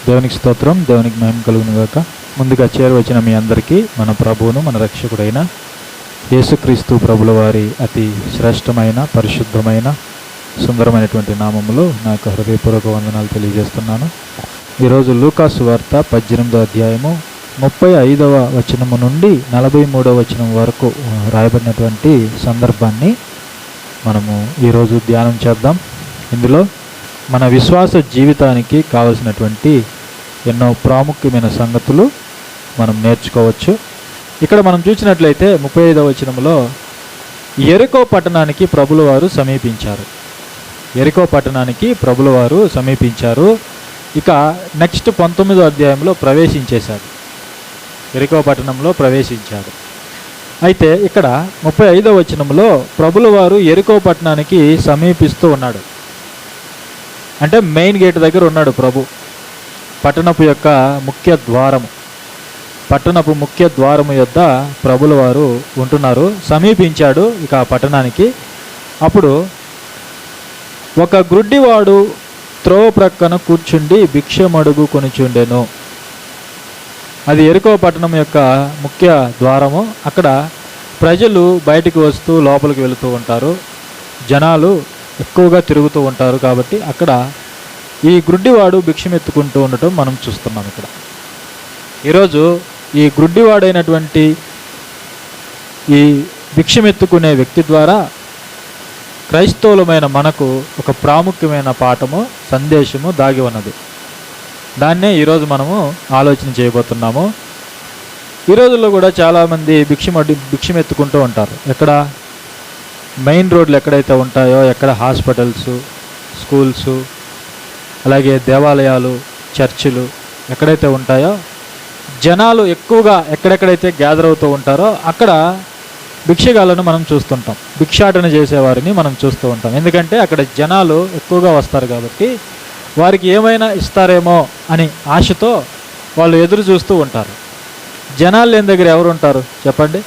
దేవునికి స్తోత్రం, దేవునికి మహిమ కలుగును గాక. ముందుగా చేరవచ్చిన మీ అందరికీ మన ప్రభువును మన రక్షకుడైన యేసుక్రీస్తు ప్రభుల వారి అతి శ్రేష్టమైన, పరిశుద్ధమైన, సుందరమైనటువంటి నామములో నాకు హృదయపూర్వక వందనాలు తెలియజేస్తున్నాను. ఈరోజు లూకాసు వార్త 18వ అధ్యాయము 35వ వచనము నుండి 43వ వచనం వరకు రాయబడినటువంటి సందర్భాన్ని మనము ఈరోజు ధ్యానం చేద్దాం. ఇందులో మన విశ్వాస జీవితానికి కావలసినటువంటి ఎన్నో ప్రాముఖ్యమైన సంగతులు మనం నేర్చుకోవచ్చు. ఇక్కడ మనం చూసినట్లయితే 35వ వచనంలో యెరికో పట్టణానికి ప్రభుల వారు సమీపించారు. యెరికో పట్టణానికి ప్రభుల వారు సమీపించారు. ఇక నెక్స్ట్ 19వ అధ్యాయంలో ప్రవేశించేశారు. యెరికో పట్టణంలో ప్రవేశించారు. అయితే ఇక్కడ 35వ వచనంలో ప్రభుల వారు యెరికో పట్టణానికి సమీపిస్తూ ఉన్నాడు. అంటే మెయిన్ గేట్ దగ్గర ఉన్నాడు ప్రభు. పట్టణపు యొక్క ముఖ్య ద్వారము, పట్టణపు ముఖ్య ద్వారము యొద్ద ప్రభుల వారు ఉంటున్నారు. సమీపించాడు ఇక ఆ పట్టణానికి. అప్పుడు ఒక గ్రుడ్డివాడు త్రోవ ప్రక్కన కూర్చుండి భిక్షమడుగు కొనిచుండెను. అది యెరికో పట్టణం యొక్క ముఖ్య ద్వారము. అక్కడ ప్రజలు బయటికి వస్తూ లోపలికి వెళుతూ ఉంటారు, జనాలు ఎక్కువగా తిరుగుతూ ఉంటారు. కాబట్టి అక్కడ ఈ గ్రుడ్డివాడు భిక్షమెత్తుకుంటూ ఉండటం మనం చూస్తున్నాం. ఇక్కడ ఈరోజు ఈ గ్రుడ్డివాడైనటువంటి ఈ భిక్షమెత్తుకునే వ్యక్తి ద్వారా క్రైస్తవులమైన మనకు ఒక ప్రాముఖ్యమైన పాఠము, సందేశము దాగి ఉన్నది. దాన్నే ఈరోజు మనము ఆలోచన చేయబోతున్నాము. ఈ రోజుల్లో కూడా చాలామంది భిక్షమెత్తుకుంటూ ఉంటారు. ఎక్కడ మెయిన్ రోడ్లు ఎక్కడైతే ఉంటాయో, ఎక్కడ హాస్పిటల్స్, స్కూల్స్, అలాగే దేవాలయాలు, చర్చిలు ఎక్కడైతే ఉంటాయో, జనాలు ఎక్కువగా ఎక్కడెక్కడైతే గ్యాదర్ అవుతూ ఉంటారో అక్కడ భిక్షగాళ్ళను మనం చూస్తుంటాం, భిక్షాటన చేసేవారిని మనం చూస్తూ ఉంటాం. ఎందుకంటే అక్కడ జనాలు ఎక్కువగా వస్తారు కాబట్టి వారికి ఏమైనా ఇస్తారేమో అని ఆశతో వాళ్ళు ఎదురు చూస్తూ ఉంటారు. జనాలు లేని దగ్గర ఎవరు ఉంటారు చెప్పండి?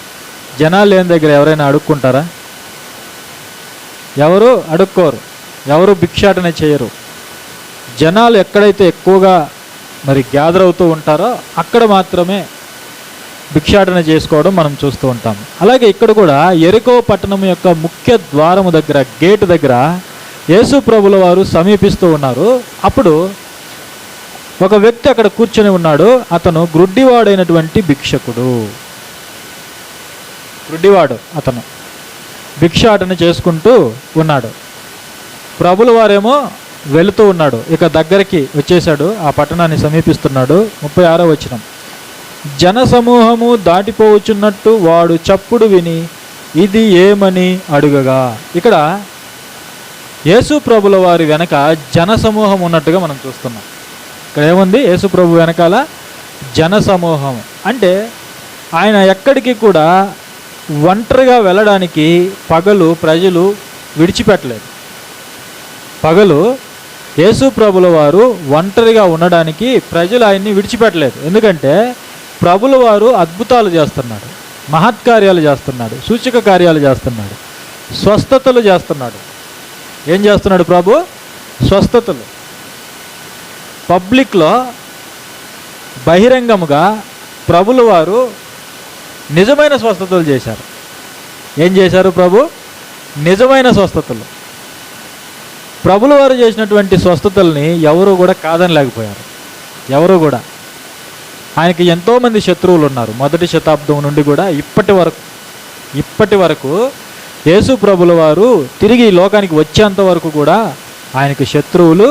జనాలు లేని దగ్గర ఎవరైనా అడుక్కుంటారా? ఎవరు అడుక్కోరు, ఎవరు భిక్షాటన చేయరు. జనాలు ఎక్కడైతే ఎక్కువగా మరి గ్యాదర్ అవుతూ ఉంటారో అక్కడ మాత్రమే భిక్షాటన చేసుకోవడం మనం చూస్తూ ఉంటాము. అలాగే ఇక్కడ కూడా యెరికో పట్టణం యొక్క ముఖ్య ద్వారము దగ్గర, గేటు దగ్గర యేసు ప్రభుల వారు సమీపిస్తూ ఉన్నారు. అప్పుడు ఒక వ్యక్తి అక్కడ కూర్చొని ఉన్నాడు. అతను గ్రుడ్డివాడైనటువంటి భిక్షకుడు. గ్రుడ్డివాడు అతను భిక్షాటన చేసుకుంటూ ఉన్నాడు. ప్రభుల వారేమో వెళుతూ ఉన్నాడు. ఇక దగ్గరికి వచ్చేసాడు, ఆ పట్టణాన్ని సమీపిస్తున్నాడు. 36వ వచనం, జనసమూహము దాటిపోవచ్చున్నట్టు వాడు చప్పుడు విని ఇది ఏమని అడుగగా. ఇక్కడ యేసు ప్రభుల వారి వెనక జనసమూహం ఉన్నట్టుగా మనం చూస్తున్నాం. ఇక్కడ ఏముంది? యేసు ప్రభు వెనకాల జనసమూహం. అంటే ఆయన ఎక్కడికి కూడా ఒంటరిగా వెళ్ళడానికి పగలు ప్రజలు విడిచిపెట్టలేదు. పగలు యేసు ప్రభుల వారు ఒంటరిగా ఉండడానికి ప్రజలు ఆయన్ని విడిచిపెట్టలేదు. ఎందుకంటే ప్రభుల వారు అద్భుతాలు చేస్తున్నాడు, మహత్కార్యాలు చేస్తున్నాడు, సూచక కార్యాలు చేస్తున్నాడు, స్వస్థతలు చేస్తున్నాడు. ఏం చేస్తున్నాడు ప్రభు? స్వస్థతలు. పబ్లిక్లో బహిరంగముగా ప్రభుల వారు నిజమైన స్వస్థతలు చేశారు. ఏం చేశారు ప్రభు? నిజమైన స్వస్థతలు. ప్రభుల వారు చేసినటువంటి స్వస్థతల్ని ఎవరు కూడా కాదనలేకపోయారు. ఎవరు కూడా. ఆయనకి ఎంతోమంది శత్రువులు ఉన్నారు. మొదటి శతాబ్దం నుండి కూడా ఇప్పటి వరకు యేసు ప్రభుల వారు తిరిగి ఈ లోకానికి వచ్చేంత వరకు కూడా ఆయనకి శత్రువులు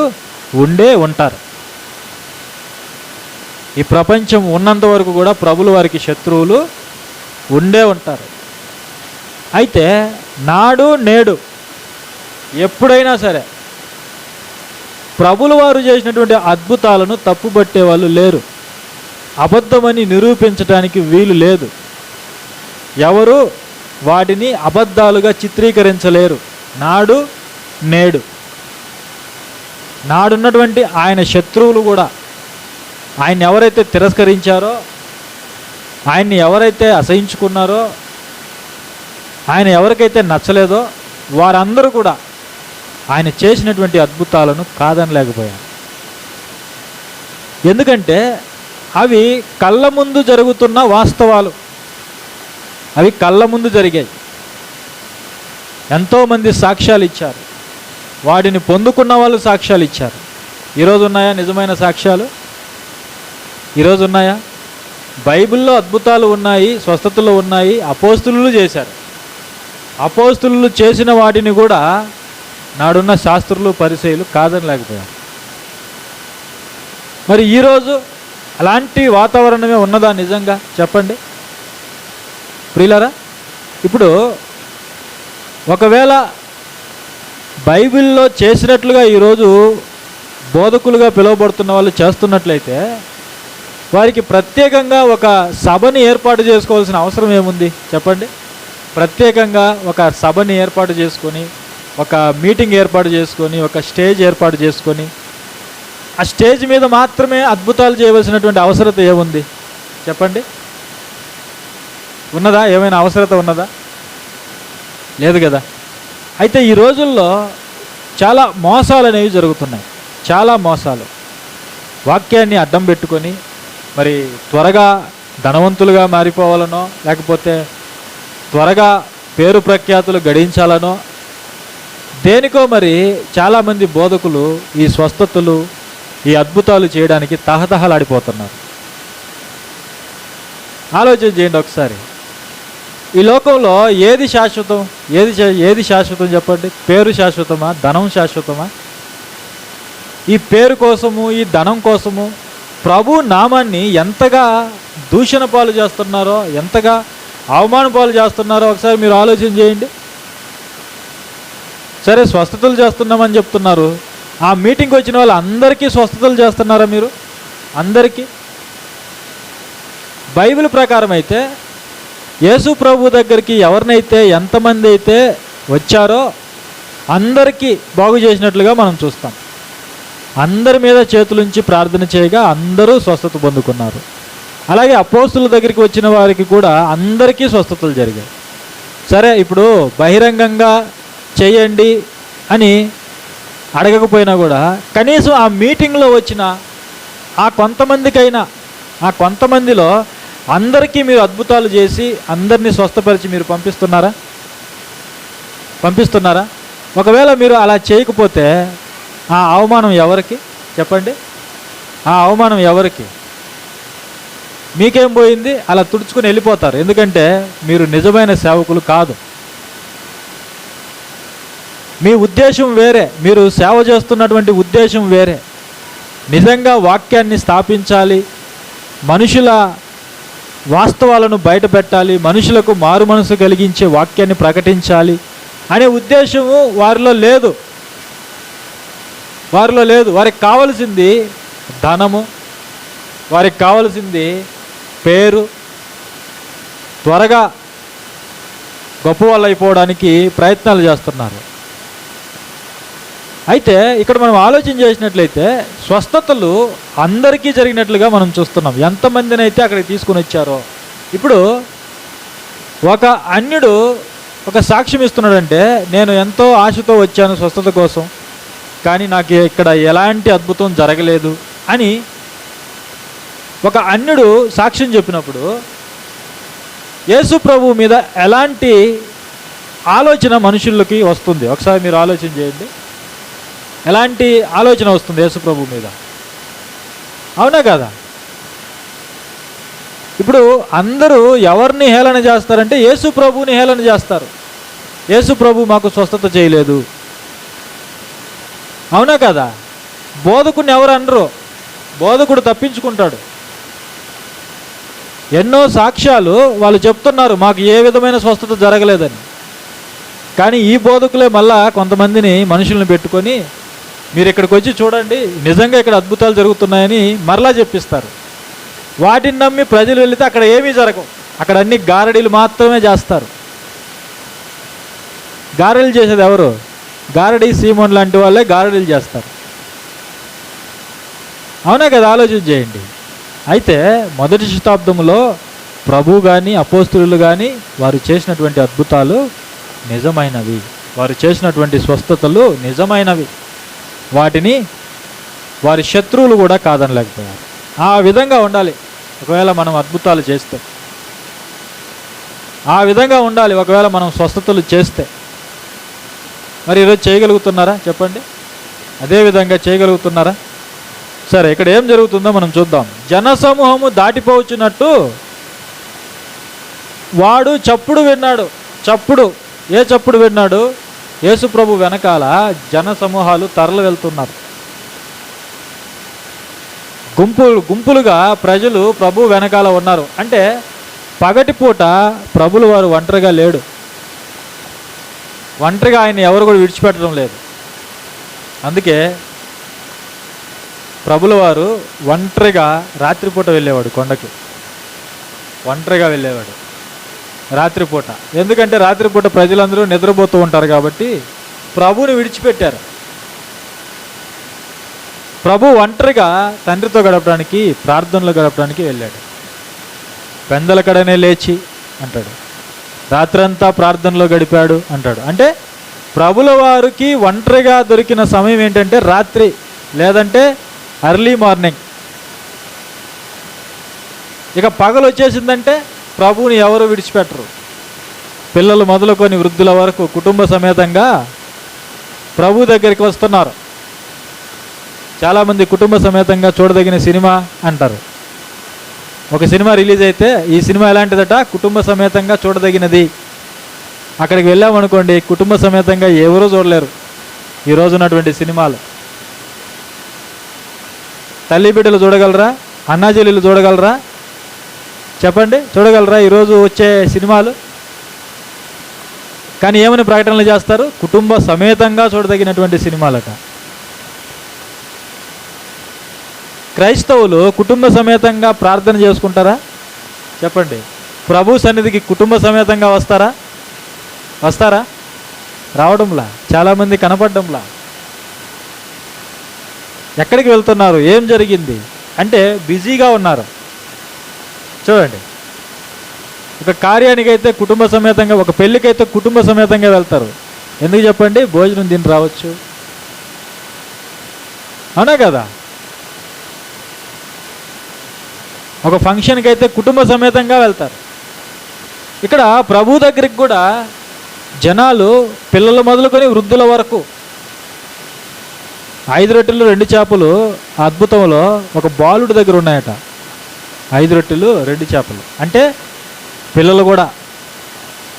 ఉండే ఉంటారు. ఈ ప్రపంచం ఉన్నంత వరకు కూడా ప్రభుల వారికి శత్రువులు ఉండే ఉంటారు. అయితే నాడు నేడు ఎప్పుడైనా సరే ప్రభుల వారు చేసినటువంటి అద్భుతాలను తప్పుబట్టే వాళ్ళు లేరు. అబద్ధమని నిరూపించడానికి వీలు లేదు. ఎవరు వాటిని అబద్ధాలుగా చిత్రీకరించలేరు. నాడు నేడు నాడున్నటువంటి ఆయన శత్రువులు కూడా, ఆయన్ని ఎవరైతే తిరస్కరించారో, ఆయన్ని ఎవరైతే అసహించుకున్నారో, ఆయన ఎవరికైతే నచ్చలేదో వారందరూ కూడా ఆయన చేసినటువంటి అద్భుతాలను కాదనలేకపోయారు. ఎందుకంటే అవి కళ్ళ ముందు జరుగుతున్న వాస్తవాలు, అవి కళ్ళ ముందు జరిగాయి. ఎంతోమంది సాక్ష్యాలు ఇచ్చారు, వాటిని పొందుకున్న వాళ్ళు సాక్ష్యాలు ఇచ్చారు. ఈరోజు ఉన్నాయా నిజమైన సాక్ష్యాలు? ఈరోజు ఉన్నాయా? బైబిల్లో అద్భుతాలు ఉన్నాయి, స్వస్థతలు ఉన్నాయి, అపోస్తులు చేశారు. అపోస్తులు చేసిన వాటిని కూడా నాడున్న శాస్త్రులు పరిసయ్యులు కాదని లేకపోయారు. మరి ఈరోజు అలాంటి వాతావరణమే ఉన్నదా నిజంగా? చెప్పండి ప్రియులారా. ఇప్పుడు ఒకవేళ బైబిల్లో చేసినట్లుగా ఈరోజు బోధకులుగా పిలువబడుతున్న వాళ్ళు చేస్తున్నట్లయితే వారికి ప్రత్యేకంగా ఒక సభని ఏర్పాటు చేసుకోవాల్సిన అవసరం ఏముంది చెప్పండి? ప్రత్యేకంగా ఒక సభని ఏర్పాటు చేసుకొని, ఒక మీటింగ్ ఏర్పాటు చేసుకొని, ఒక స్టేజ్ ఏర్పాటు చేసుకొని, ఆ స్టేజ్ మీద మాత్రమే అద్భుతాలు చేయవలసినటువంటి అవసరత ఏముంది చెప్పండి? ఉన్నదా? ఏమైనా అవసరత ఉన్నదా? లేదు కదా. అయితే ఈ రోజుల్లో చాలా మోసాలు అనేవి జరుగుతున్నాయి. చాలా మోసాలు. వాక్యాన్ని అడ్డం పెట్టుకొని మరి త్వరగా ధనవంతులుగా మారిపోవాలనో, లేకపోతే త్వరగా పేరు ప్రఖ్యాతులు గడించాలనో, దేనికో మరి చాలామంది బోధకులు ఈ స్వస్థతలు, ఈ అద్భుతాలు చేయడానికి తహతహలాడిపోతున్నారు. ఆలోచన చేయండి ఒకసారి. ఈ లోకంలో ఏది శాశ్వతం? ఏది శాశ్వతం చెప్పండి? పేరు శాశ్వతమా? ధనం శాశ్వతమా? ఈ పేరు కోసము, ఈ ధనం కోసము ప్రభు నామాన్ని ఎంతగా దూషణ పాలు చేస్తున్నారో, ఎంతగా అవమాన పాలు చేస్తున్నారో ఒకసారి మీరు ఆలోచన చేయండి. సరే, స్వస్థతలు చేస్తున్నామని చెప్తున్నారు. ఆ మీటింగ్కి వచ్చిన వాళ్ళు అందరికీ స్వస్థతలు చేస్తున్నారా మీరు? అందరికీ? బైబిల్ ప్రకారం అయితే యేసు ప్రభు దగ్గరికి ఎవరినైతే, ఎంతమంది అయితే వచ్చారో అందరికీ బాగు చేసినట్లుగా మనం చూస్తాం. అందరి మీద చేతులుంచి ప్రార్థన చేయగా అందరూ స్వస్థత పొందుకున్నారు. అలాగే అపోస్తుల దగ్గరికి వచ్చిన వారికి కూడా అందరికీ స్వస్థతలు జరిగాయి. సరే, ఇప్పుడు బహిరంగంగా చేయండి అని అడగకపోయినా కూడా కనీసం ఆ మీటింగ్లో వచ్చిన ఆ కొంతమందికైనా, ఆ కొంతమందిలో అందరికీ మీరు అద్భుతాలు చేసి అందరినీ స్వస్థపరిచి మీరు పంపిస్తున్నారా? ఒకవేళ మీరు అలా చేయకపోతే ఆ అవమానం ఎవరికి చెప్పండి? ఆ అవమానం ఎవరికి? మీకేం పోయింది? అలా తుడుచుకుని వెళ్ళిపోతారు. ఎందుకంటే మీరు నిజమైన సేవకులు కాదు. మీ ఉద్దేశం వేరే, మీరు సేవ చేస్తున్నటువంటి ఉద్దేశం వేరే. నిజంగా వాక్యాన్ని స్థాపించాలి, మనుషుల వాస్తవాలను బయట పెట్టాలి, మనుషులకు మారు మనసు కలిగించే వాక్యాన్ని ప్రకటించాలి అనే ఉద్దేశము వారిలో లేదు. వారికి కావలసింది ధనము, వారికి కావలసింది పేరు, త్వరగా గొప్ప వాళ్ళు అయిపోవడానికి ప్రయత్నాలు చేస్తున్నారు. అయితే ఇక్కడ మనం ఆలోచన చేసినట్లయితే స్వస్థతలు అందరికీ జరిగినట్లుగా మనం చూస్తున్నాం. ఎంతమందిని అయితే అక్కడికి తీసుకుని వచ్చారో. ఇప్పుడు ఒక అన్యుడు ఒక సాక్ష్యం ఇస్తున్నాడంటే, నేను ఎంతో ఆశతో వచ్చాను స్వస్థత కోసం, కానీ నాకు ఇక్కడ ఎలాంటి అద్భుతం జరగలేదు అని ఒక అన్యుడు సాక్ష్యం చెప్పినప్పుడు యేసు ప్రభు మీద ఎలాంటి ఆలోచన మనుషులకి వస్తుంది? ఒకసారి మీరు ఆలోచన చేయండి. ఎలాంటి ఆలోచన వస్తుంది యేసు ప్రభు మీద? అవునా కదా? ఇప్పుడు అందరూ ఎవరిని హేళన చేస్తారంటే యేసు ప్రభువుని హేళన చేస్తారు. యేసు ప్రభు మాకు స్వస్థత చేయలేదు. అవునా కదా? బోధకుడిని ఎవరు అనరు, బోధకుడు తప్పించుకుంటాడు. ఎన్నో సాక్ష్యాలు వాళ్ళు చెప్తున్నారు, మాకు ఏ విధమైన స్వస్థత జరగలేదని. కానీ ఈ బోధకులే మళ్ళా కొంతమందిని మనుషుల్ని పెట్టుకొని, మీరు ఇక్కడికి వచ్చి చూడండి, నిజంగా ఇక్కడ అద్భుతాలు జరుగుతున్నాయని మరలా చెప్పిస్తారు. వాటిని నమ్మి ప్రజలు వెళితే అక్కడ ఏమీ జరగవు. అక్కడ అన్ని గారడీలు మాత్రమే చేస్తారు. గారెలు చేసేది ఎవరు? గారడీ సీమోన్ లాంటి వాళ్ళే గారడీలు చేస్తారు. అవునా కదా? ఆలోచన చేయండి. అయితే మొదటి శతాబ్దంలో ప్రభు కానీ అపోస్తులు కానీ వారు చేసినటువంటి అద్భుతాలు నిజమైనవి, వారు చేసినటువంటి స్వస్థతలు నిజమైనవి. వాటిని వారి శత్రువులు కూడా కాదనలేకపోయారు. ఆ విధంగా ఉండాలి ఒకవేళ మనం అద్భుతాలు చేస్తే, ఆ విధంగా ఉండాలి ఒకవేళ మనం స్వస్థతలు చేస్తే. మరి ఈరోజు చేయగలుగుతున్నారా చెప్పండి? అదే విధంగా చేయగలుగుతున్నారా? సరే, ఇక్కడ ఏం జరుగుతుందో మనం చూద్దాం. జనసమూహము దాటిపోవచ్చున్నట్టు వాడు చప్పుడు విన్నాడు. చప్పుడు, ఏ చప్పుడు విన్నాడు? యేసు ప్రభు వెనకాల జనసమూహాలు తరలి వెళ్తున్నారు. గుంపులుగా ప్రజలు ప్రభు వెనకాల ఉన్నారు. అంటే పగటిపూట ప్రభులు వారు ఒంటరిగా లేడు. ఒంటరిగా ఆయన ఎవరు కూడా విడిచిపెట్టడం లేదు. అందుకే ప్రభుల వారు ఒంటరిగా రాత్రిపూట వెళ్ళేవాడు, కొండకి ఒంటరిగా వెళ్ళేవాడు రాత్రిపూట. ఎందుకంటే రాత్రిపూట ప్రజలందరూ నిద్రపోతూ ఉంటారు కాబట్టి ప్రభువుని విడిచిపెట్టారు. ప్రభు ఒంటరిగా తండ్రితో గడపడానికి, ప్రార్థనలు గడపడానికి వెళ్ళాడు. పెందల కడనే లేచి అంటాడు, రాత్రంతా ప్రార్థనలో గడిపాడు అంటాడు. అంటే ప్రభుల వారికి ఒంటరిగా దొరికిన సమయం ఏంటంటే రాత్రి, లేదంటే ఎర్లీ మార్నింగ్. ఇక పగలు వచ్చేసిందంటే ప్రభువుని ఎవరు విడిచిపెట్టరు. పిల్లలు మొదలుకొని వృద్ధుల వరకు కుటుంబ సమేతంగా ప్రభు దగ్గరికి వస్తున్నారు. చాలామంది కుటుంబ సమేతంగా చూడదగిన సినిమా అంటారు. ఒక సినిమా రిలీజ్ అయితే ఈ సినిమా ఎలాంటిదట? కుటుంబ సమేతంగా చూడదగినది. అక్కడికి వెళ్ళామనుకోండి, కుటుంబ సమేతంగా ఎవరూ చూడలేరు ఈ రోజు ఉన్నటువంటి సినిమాలు. తల్లి బిడ్డలు చూడగలరా? అన్నాజీలు చూడగలరా? చెప్పండి, చూడగలరా ఈరోజు వచ్చే సినిమాలు? కానీ ఏమని ప్రకటనలు చేస్తారు? కుటుంబ సమేతంగా చూడదగినటువంటి సినిమాలట. క్రైస్తవులు కుటుంబ సమేతంగా ప్రార్థన చేసుకుంటారా? చెప్పండి, ప్రభు సన్నిధికి కుటుంబ సమేతంగా వస్తారా? రావడంలా, చాలామంది కనపడడంలా. ఎక్కడికి వెళ్తున్నారు? ఏం జరిగింది అంటే బిజీగా ఉన్నారు. చూడండి, ఒక కార్యానికైతే కుటుంబ సమేతంగా, ఒక పెళ్ళికైతే కుటుంబ సమేతంగా వెళ్తారు. ఎందుకు చెప్పండి? భోజనం తిని రావచ్చు, అవునా కదా? ఒక ఫంక్షన్కి అయితే కుటుంబ సమేతంగా వెళ్తారు. ఇక్కడ ప్రభు దగ్గరికి కూడా జనాలు, పిల్లలు మొదలుకొని వృద్ధుల వరకు. 5 రొట్టెలు 2 చేపలు అద్భుతంలో ఒక బాలుడి దగ్గర ఉన్నాయట. 5 రొట్టెలు 2 చేపలు అంటే పిల్లలు కూడా,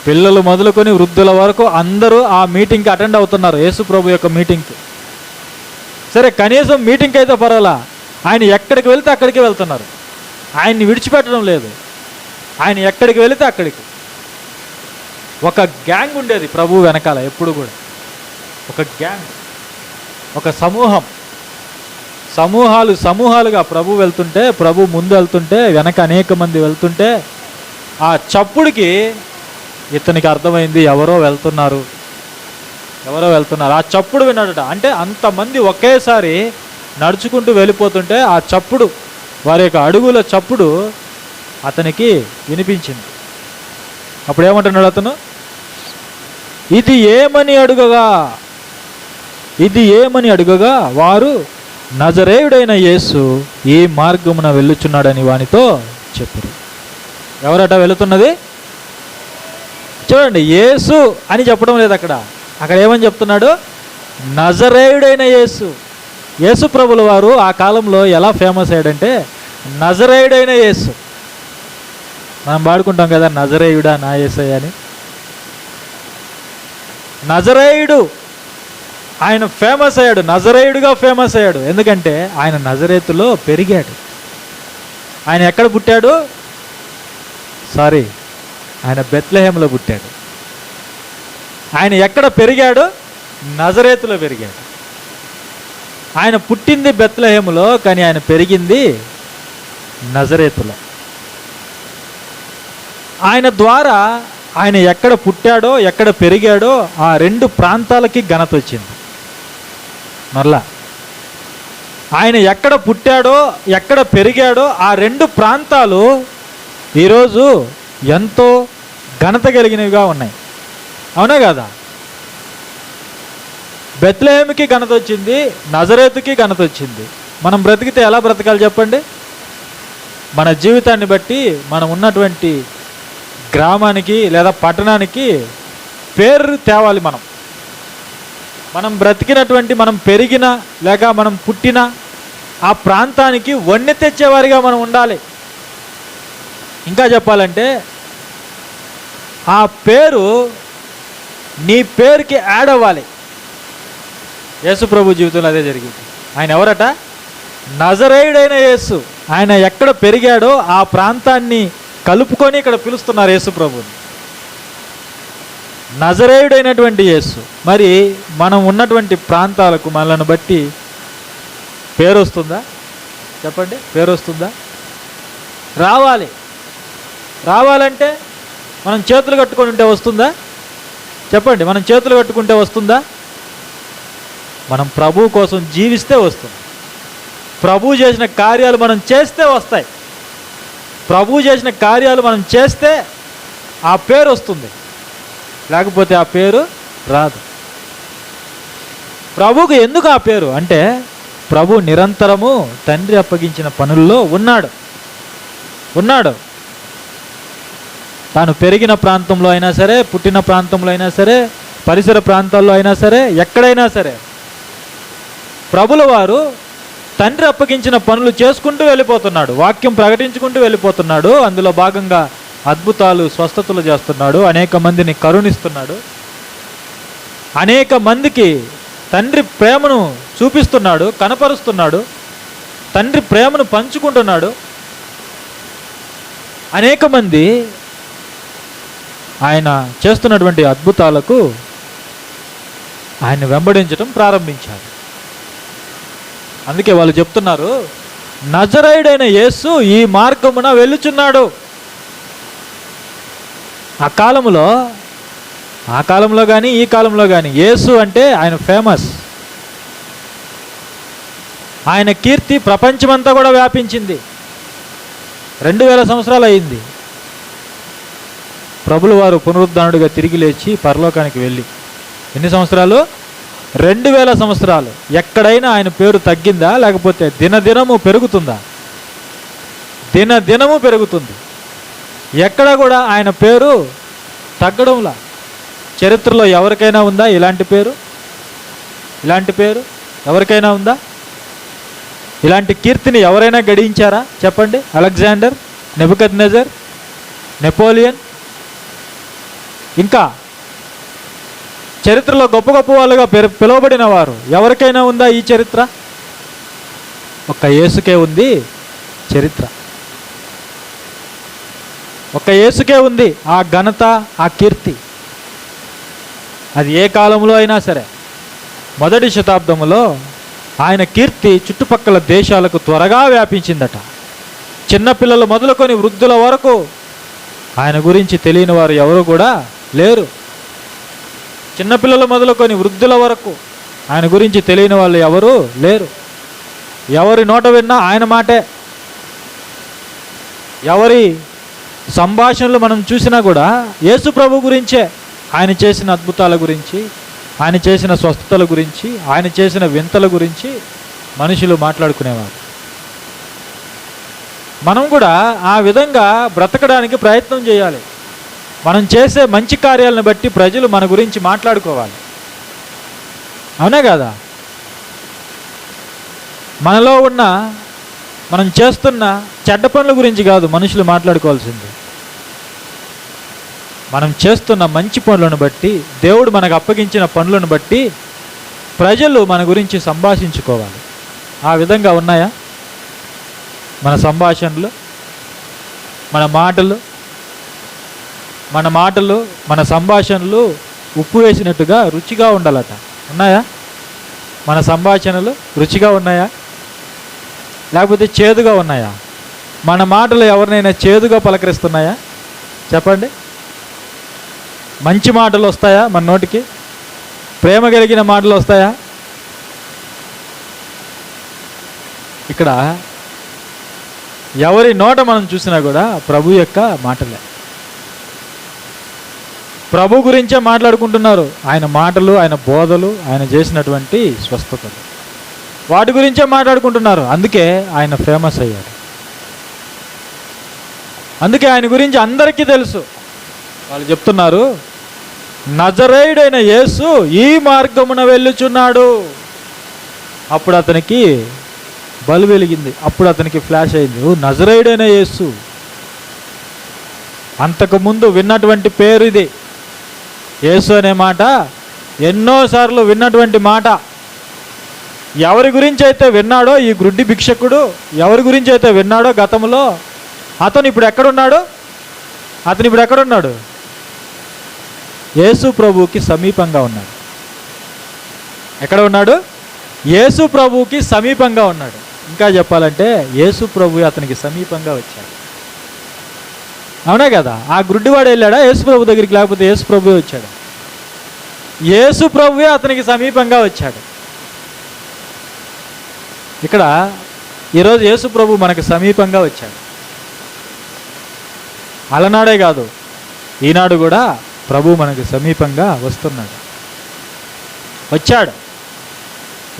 పిల్లలు మొదలుకొని వృద్ధుల వరకు అందరూ ఆ మీటింగ్కి అటెండ్ అవుతున్నారు, యేసు ప్రభు యొక్క మీటింగ్కి. సరే, కనీసం మీటింగ్కి అయితే పర్వాలా, ఆయన ఎక్కడికి వెళ్తే అక్కడికి వెళ్తున్నారు. ఆయన్ని విడిచిపెట్టడం లేదు. ఆయన ఎక్కడికి వెళితే అక్కడికి. ఒక గ్యాంగ్ ఉండేది ప్రభు వెనకాల ఎప్పుడు కూడా. ఒక గ్యాంగ్, ఒక సమూహం, సమూహాలుగా ప్రభు వెళ్తుంటే, ప్రభు ముందు వెళ్తుంటే, వెనక అనేక మంది వెళ్తుంటే, ఆ చప్పుడుకి ఇతనికి అర్థమైంది ఎవరో వెళ్తున్నారు. ఆ చప్పుడు విన్నాడట. అంటే అంతమంది ఒకేసారి నడుచుకుంటూ వెళ్ళిపోతుంటే ఆ చప్పుడు, వారి యొక్క అడుగుల చప్పుడు అతనికి వినిపించింది. అప్పుడు ఏమంటున్నాడు అతను? ఇది ఏమని అడుగగా వారు, నజరేయుడైన యేసు ఈ మార్గమున వెళ్ళుచున్నాడని వానితో చెప్పారు. ఎవరట వెళుతున్నది? చూడండి, యేసు అని చెప్పడం లేదు అక్కడ ఏమని చెప్తున్నాడు? నజరేయుడైన యేసు. యేసు ప్రభుల వారు ఆ కాలంలో ఎలా ఫేమస్ అయ్యాడంటే నజరేయుడైన యేసు. మనం పాడుకుంటాం కదా, నజరేయుడా నా యేసయ్య అని. నజరేయుడు ఆయన ఫేమస్ అయ్యాడు, నజరేయుడుగా ఫేమస్ అయ్యాడు. ఎందుకంటే ఆయన నజరేతులో పెరిగాడు. ఆయన ఎక్కడ పుట్టాడు? ఆయన బెత్లెహేములో పుట్టాడు. ఆయన ఎక్కడ పెరిగాడు? నజరేతులో పెరిగాడు. ఆయన పుట్టింది బెత్లెహేములో, కానీ ఆయన పెరిగింది నజరేతులో. ఆయన ద్వారా ఆయన ఎక్కడ పుట్టాడో, ఎక్కడ పెరిగాడో ఆ 2 ప్రాంతాలకి ఘనత వచ్చింది. మరలా ఆయన ఎక్కడ పుట్టాడో, ఎక్కడ పెరిగాడో ఆ 2 ప్రాంతాలు ఈరోజు ఎంతో ఘనత కలిగినవిగా ఉన్నాయి. అవునా కదా? బెత్లెహేముకి ఘనత వచ్చింది, నజరేతుకి ఘనత వచ్చింది. మనం బ్రతికితే ఎలా బ్రతకాలి చెప్పండి? మన జీవితాన్ని బట్టి మనం ఉన్నటువంటి గ్రామానికి లేదా పట్టణానికి పేరు తేవాలి. మనం బ్రతికినటువంటి, మనం పెరిగిన లేక మనం పుట్టిన ఆ ప్రాంతానికి వన్నె తెచ్చేవారిగా మనం ఉండాలి. ఇంకా చెప్పాలంటే ఆ పేరు నీ పేరుకి యాడ్ అవ్వాలి. యేసు ప్రభు జీవితంలో అదే జరిగింది. ఆయన ఎవరట? నజరేయుడైన యేసు. ఆయన ఎక్కడ పెరిగాడో ఆ ప్రాంతాన్ని కలుపుకొని ఇక్కడ పిలుస్తున్నారు యేసు ప్రభుని. నజరేయుడైనటువంటి యేసు. మరి మనం ఉన్నటువంటి ప్రాంతాలకు మనల్ని బట్టి పేరు వస్తుందా? చెప్పండి, పేరు వస్తుందా? రావాలంటే మనం చేతులు కట్టుకొని ఉంటే వస్తుందా? చెప్పండి, మనం చేతులు కట్టుకుంటే వస్తుందా? మనం ప్రభు కోసం జీవిస్తే వస్తుంది. ప్రభు చేసిన కార్యాలు మనం చేస్తే వస్తాయి. ప్రభు చేసిన కార్యాలు మనం చేస్తే ఆ పేరు వస్తుంది, లేకపోతే ఆ పేరు రాదు. ప్రభువుకు ఎందుకు ఆ పేరు అంటే, ప్రభు నిరంతరము తండ్రి అప్పగించిన పనుల్లో ఉన్నాడు. తాను పెరిగిన ప్రాంతంలో అయినా సరే, పుట్టిన ప్రాంతంలో అయినా సరే, పరిసర ప్రాంతాల్లో అయినా సరే, ఎక్కడైనా సరే ప్రభుల వారు తండ్రి అప్పగించిన పనులు చేసుకుంటూ వెళ్ళిపోతున్నాడు. వాక్యం ప్రకటించుకుంటూ వెళ్ళిపోతున్నాడు. అందులో భాగంగా అద్భుతాలు, స్వస్థతలు చేస్తున్నాడు. అనేక మందిని కరుణిస్తున్నాడు. అనేక మందికి తండ్రి ప్రేమను చూపిస్తున్నాడు, కనపరుస్తున్నాడు. తండ్రి ప్రేమను పంచుకుంటున్నాడు. అనేక మంది ఆయన చేస్తున్నటువంటి అద్భుతాలకు ఆయన వెంబడించడం ప్రారంభించారు. అందుకే వాళ్ళు చెప్తున్నారు, నజరేయుడైన యేసు ఈ మార్గమున వెళ్ళుచున్నాడు. ఆ కాలంలో కానీ ఈ కాలంలో కానీ యేసు అంటే ఆయన ఫేమస్. ఆయన కీర్తి ప్రపంచమంతా కూడా వ్యాపించింది. 2000 సంవత్సరాలు అయింది ప్రభుల వారు పునరుద్ధానుడిగా తిరిగి లేచి పరలోకానికి వెళ్ళి. ఎన్ని సంవత్సరాలు? 2000 సంవత్సరాలు. ఎక్కడైనా ఆయన పేరు తగ్గిందా? లేకపోతే దినదినము పెరుగుతుందా? దినదినము పెరుగుతుంది. ఎక్కడ కూడా ఆయన పేరు తగ్గడంలా. చరిత్రలో ఎవరికైనా ఉందా ఇలాంటి పేరు? ఎవరికైనా ఉందా? ఇలాంటి కీర్తిని ఎవరైనా గడించారా? చెప్పండి. అలెగ్జాండర్, నెబుకద్నెజర్, నెపోలియన్, ఇంకా చరిత్రలో గొప్ప గొప్ప వాళ్ళుగా పిలువబడిన వారు ఎవరికైనా ఉందా ఈ చరిత్ర? ఒక్క యేసుకే ఉంది చరిత్ర. ఒక్క యేసుకే ఉంది ఆ ఘనత, ఆ కీర్తి. అది ఏ కాలంలో అయినా సరే. మొదటి శతాబ్దంలో ఆయన కీర్తి చుట్టుపక్కల దేశాలకు త్వరగా వ్యాపించిందట. చిన్నపిల్లలు మొదలుకొని వృద్ధుల వరకు ఆయన గురించి తెలియని వారు ఎవరు కూడా లేరు. చిన్నపిల్లలు మొదలుకొని వృద్ధుల వరకు ఆయన గురించి తెలియని వాళ్ళు ఎవరు లేరు. ఎవరి నోట విన్నా ఆయన మాటే. ఎవరి సంభాషణలు మనం చూసినా కూడా యేసు ప్రభు గురించే. ఆయన చేసిన అద్భుతాల గురించి, ఆయన చేసిన స్వస్థతల గురించి, ఆయన చేసిన వింతల గురించి మనుషులు మాట్లాడుకునేవారు. మనం కూడా ఆ విధంగా బ్రతకడానికి ప్రయత్నం చేయాలి. మనం చేసే మంచి కార్యాలను బట్టి ప్రజలు మన గురించి మాట్లాడుకోవాలి. అవునే కదా? మనలో ఉన్న, మనం చేస్తున్న చెడ్డ పనుల గురించి కాదు మనుషులు మాట్లాడుకోవాల్సింది. మనం చేస్తున్న మంచి పనులను బట్టి, దేవుడు మనకు అప్పగించిన పనులను బట్టి ప్రజలు మన గురించి సంభాషించుకోవాలి. ఆ విధంగా ఉన్నాయా మన సంభాషణలు, మన మాటలు? మన సంభాషణలు ఉప్పు వేసినట్టుగా రుచిగా ఉండాలట. ఉన్నాయా మన సంభాషణలు? రుచిగా ఉన్నాయా లేకపోతే చేదుగా ఉన్నాయా? మన మాటలు ఎవరినైనా చేదుగా పలకరిస్తున్నాయా? చెప్పండి. మంచి మాటలు వస్తాయా మన నోటికి? ప్రేమ కలిగిన మాటలు వస్తాయా? ఇక్కడ ఎవరి నోట మనం చూసినా కూడా ప్రభు యొక్క మాటలే. ప్రభు గురించే మాట్లాడుకుంటున్నారు. ఆయన మాటలు, ఆయన బోధలు, ఆయన చేసినటువంటి స్వస్థతలు, వాటి గురించే మాట్లాడుకుంటున్నారు. అందుకే ఆయన ఫేమస్ అయ్యారు. అందుకే ఆయన గురించి అందరికీ తెలుసు. వాళ్ళు చెప్తున్నారు, నజరేయుడైన యేసు ఈ మార్గమున వెళ్ళుచున్నాడు. అప్పుడు అతనికి బలు వెలిగింది, అప్పుడు అతనికి ఫ్లాష్ అయింది, ఓ నజరేయుడైన యేసు. అంతకుముందు విన్నటువంటి పేరు ఇది. యేసు అనే మాట ఎన్నోసార్లు విన్నటువంటి మాట. ఎవరి గురించి అయితే విన్నాడో ఈ గ్రుడ్డి భిక్షకుడు, ఎవరి గురించి అయితే విన్నాడో గతంలో, అతను ఇప్పుడు ఎక్కడున్నాడు? యేసు ప్రభువుకి సమీపంగా ఉన్నాడు. ఎక్కడ ఉన్నాడు? యేసు ప్రభువుకి సమీపంగా ఉన్నాడు. ఇంకా చెప్పాలంటే యేసు ప్రభు అతనికి సమీపంగా వచ్చాడు. అవునా కదా? ఆ గుడ్డివాడు వెళ్ళాడా యేసు ప్రభు దగ్గరికి? లేకపోతే యేసు ప్రభువే వచ్చాడు? యేసు ప్రభువే అతనికి సమీపంగా వచ్చాడు. ఇక్కడ ఈరోజు యేసు ప్రభు మనకు సమీపంగా వచ్చాడు. అలనాడే కాదు, ఈనాడు కూడా ప్రభు మనకు సమీపంగా వస్తున్నాడు. వచ్చాడు,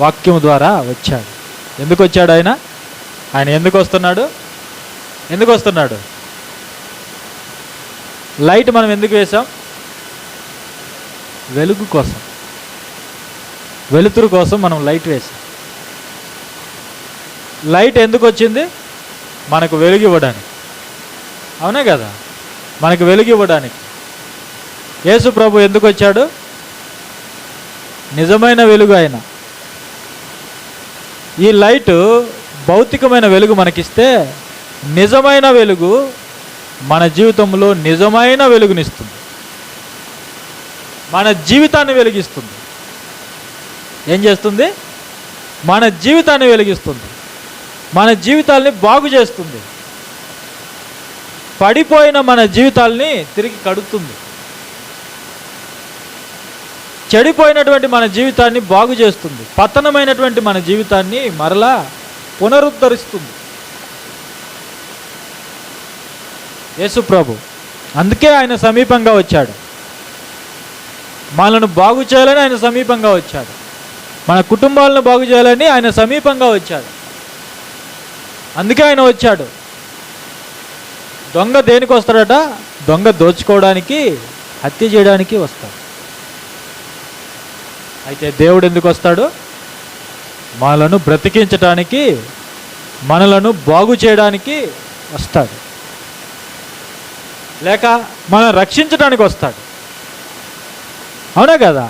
వాక్యం ద్వారా వచ్చాడు. ఎందుకు వచ్చాడు ఆయన? ఎందుకు వస్తున్నాడు? లైట్ మనం ఎందుకు వేసాం? వెలుగు కోసం, వెలుతురు కోసం మనం లైట్ వేసాం. లైట్ ఎందుకు వచ్చింది? మనకు వెలుగు ఇవ్వడానికి. అవునా కదా? మనకు వెలుగు ఇవ్వడానికి యేసు ప్రభు ఎందుకు వచ్చాడు? నిజమైన వెలుగు ఆయన. ఈ లైట్ భౌతికమైన వెలుగు మనకిస్తే, నిజమైన వెలుగు మన జీవితంలో నిజమైన వెలుగునిస్తుంది, మన జీవితాన్ని వెలిగిస్తుంది. ఏం చేస్తుంది? మన జీవితాన్ని వెలిగిస్తుంది, మన జీవితాల్ని బాగు చేస్తుంది, పడిపోయిన మన జీవితాల్ని తిరిగి కడుతుంది, చెడిపోయినటువంటి మన జీవితాన్ని బాగు చేస్తుంది, పతనమైనటువంటి మన జీవితాన్ని మరలా పునరుద్ధరిస్తుంది యేసు ప్రభు. అందుకే ఆయన సమీపంగా వచ్చాడు. మనల్ని బాగు చేయాలని ఆయన సమీపంగా వచ్చాడు. మన కుటుంబాలను బాగు చేయాలని ఆయన సమీపంగా వచ్చాడు. అందుకే ఆయన వచ్చాడు. దొంగ దేనికి వస్తాడట? దొంగ దోచుకోవడానికి, హత్య చేయడానికి వస్తాడు. అయితే దేవుడు ఎందుకు వస్తాడు? మనలను బ్రతికించడానికి, మనలను బాగు చేయడానికి వస్తాడు, లేక మనం రక్షించడానికి వస్తాడు. అవునా కదా?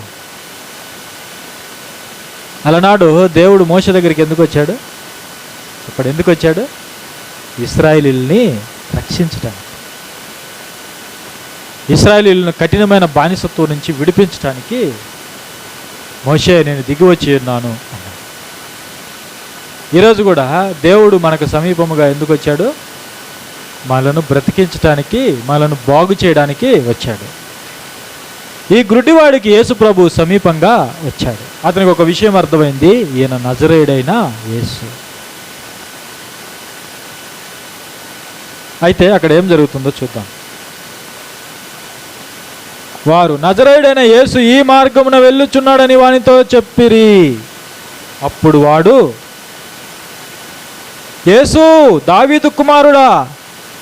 అలనాడు దేవుడు మోషే దగ్గరికి ఎందుకు వచ్చాడు? ఇప్పుడు ఎందుకు వచ్చాడు? ఇశ్రాయేలీయుల్ని రక్షించడానికి, ఇశ్రాయేలీయులను కఠినమైన బానిసత్వం నుంచి విడిపించడానికి మోషే నేను దిగి వచ్చి ఉన్నాను అన్నాడు. ఈరోజు కూడా దేవుడు మనకు సమీపముగా ఎందుకు వచ్చాడు? మనలను బ్రతికించడానికి, మనలను బాగు చేయడానికి వచ్చాడు. ఈ గుడ్డివాడికి యేసు ప్రభు సమీపంగా వచ్చాడు. అతనికి ఒక విషయం అర్థమైంది, ఈయన నజరేయుడైన యేసు. అయితే అక్కడ ఏం జరుగుతుందో చూద్దాం. వారు నజరేయుడైన యేసు ఈ మార్గమున వెళ్ళుచున్నాడని వానితో చెప్పిరి. అప్పుడు వాడు, యేసు దావీదు కుమారుడా,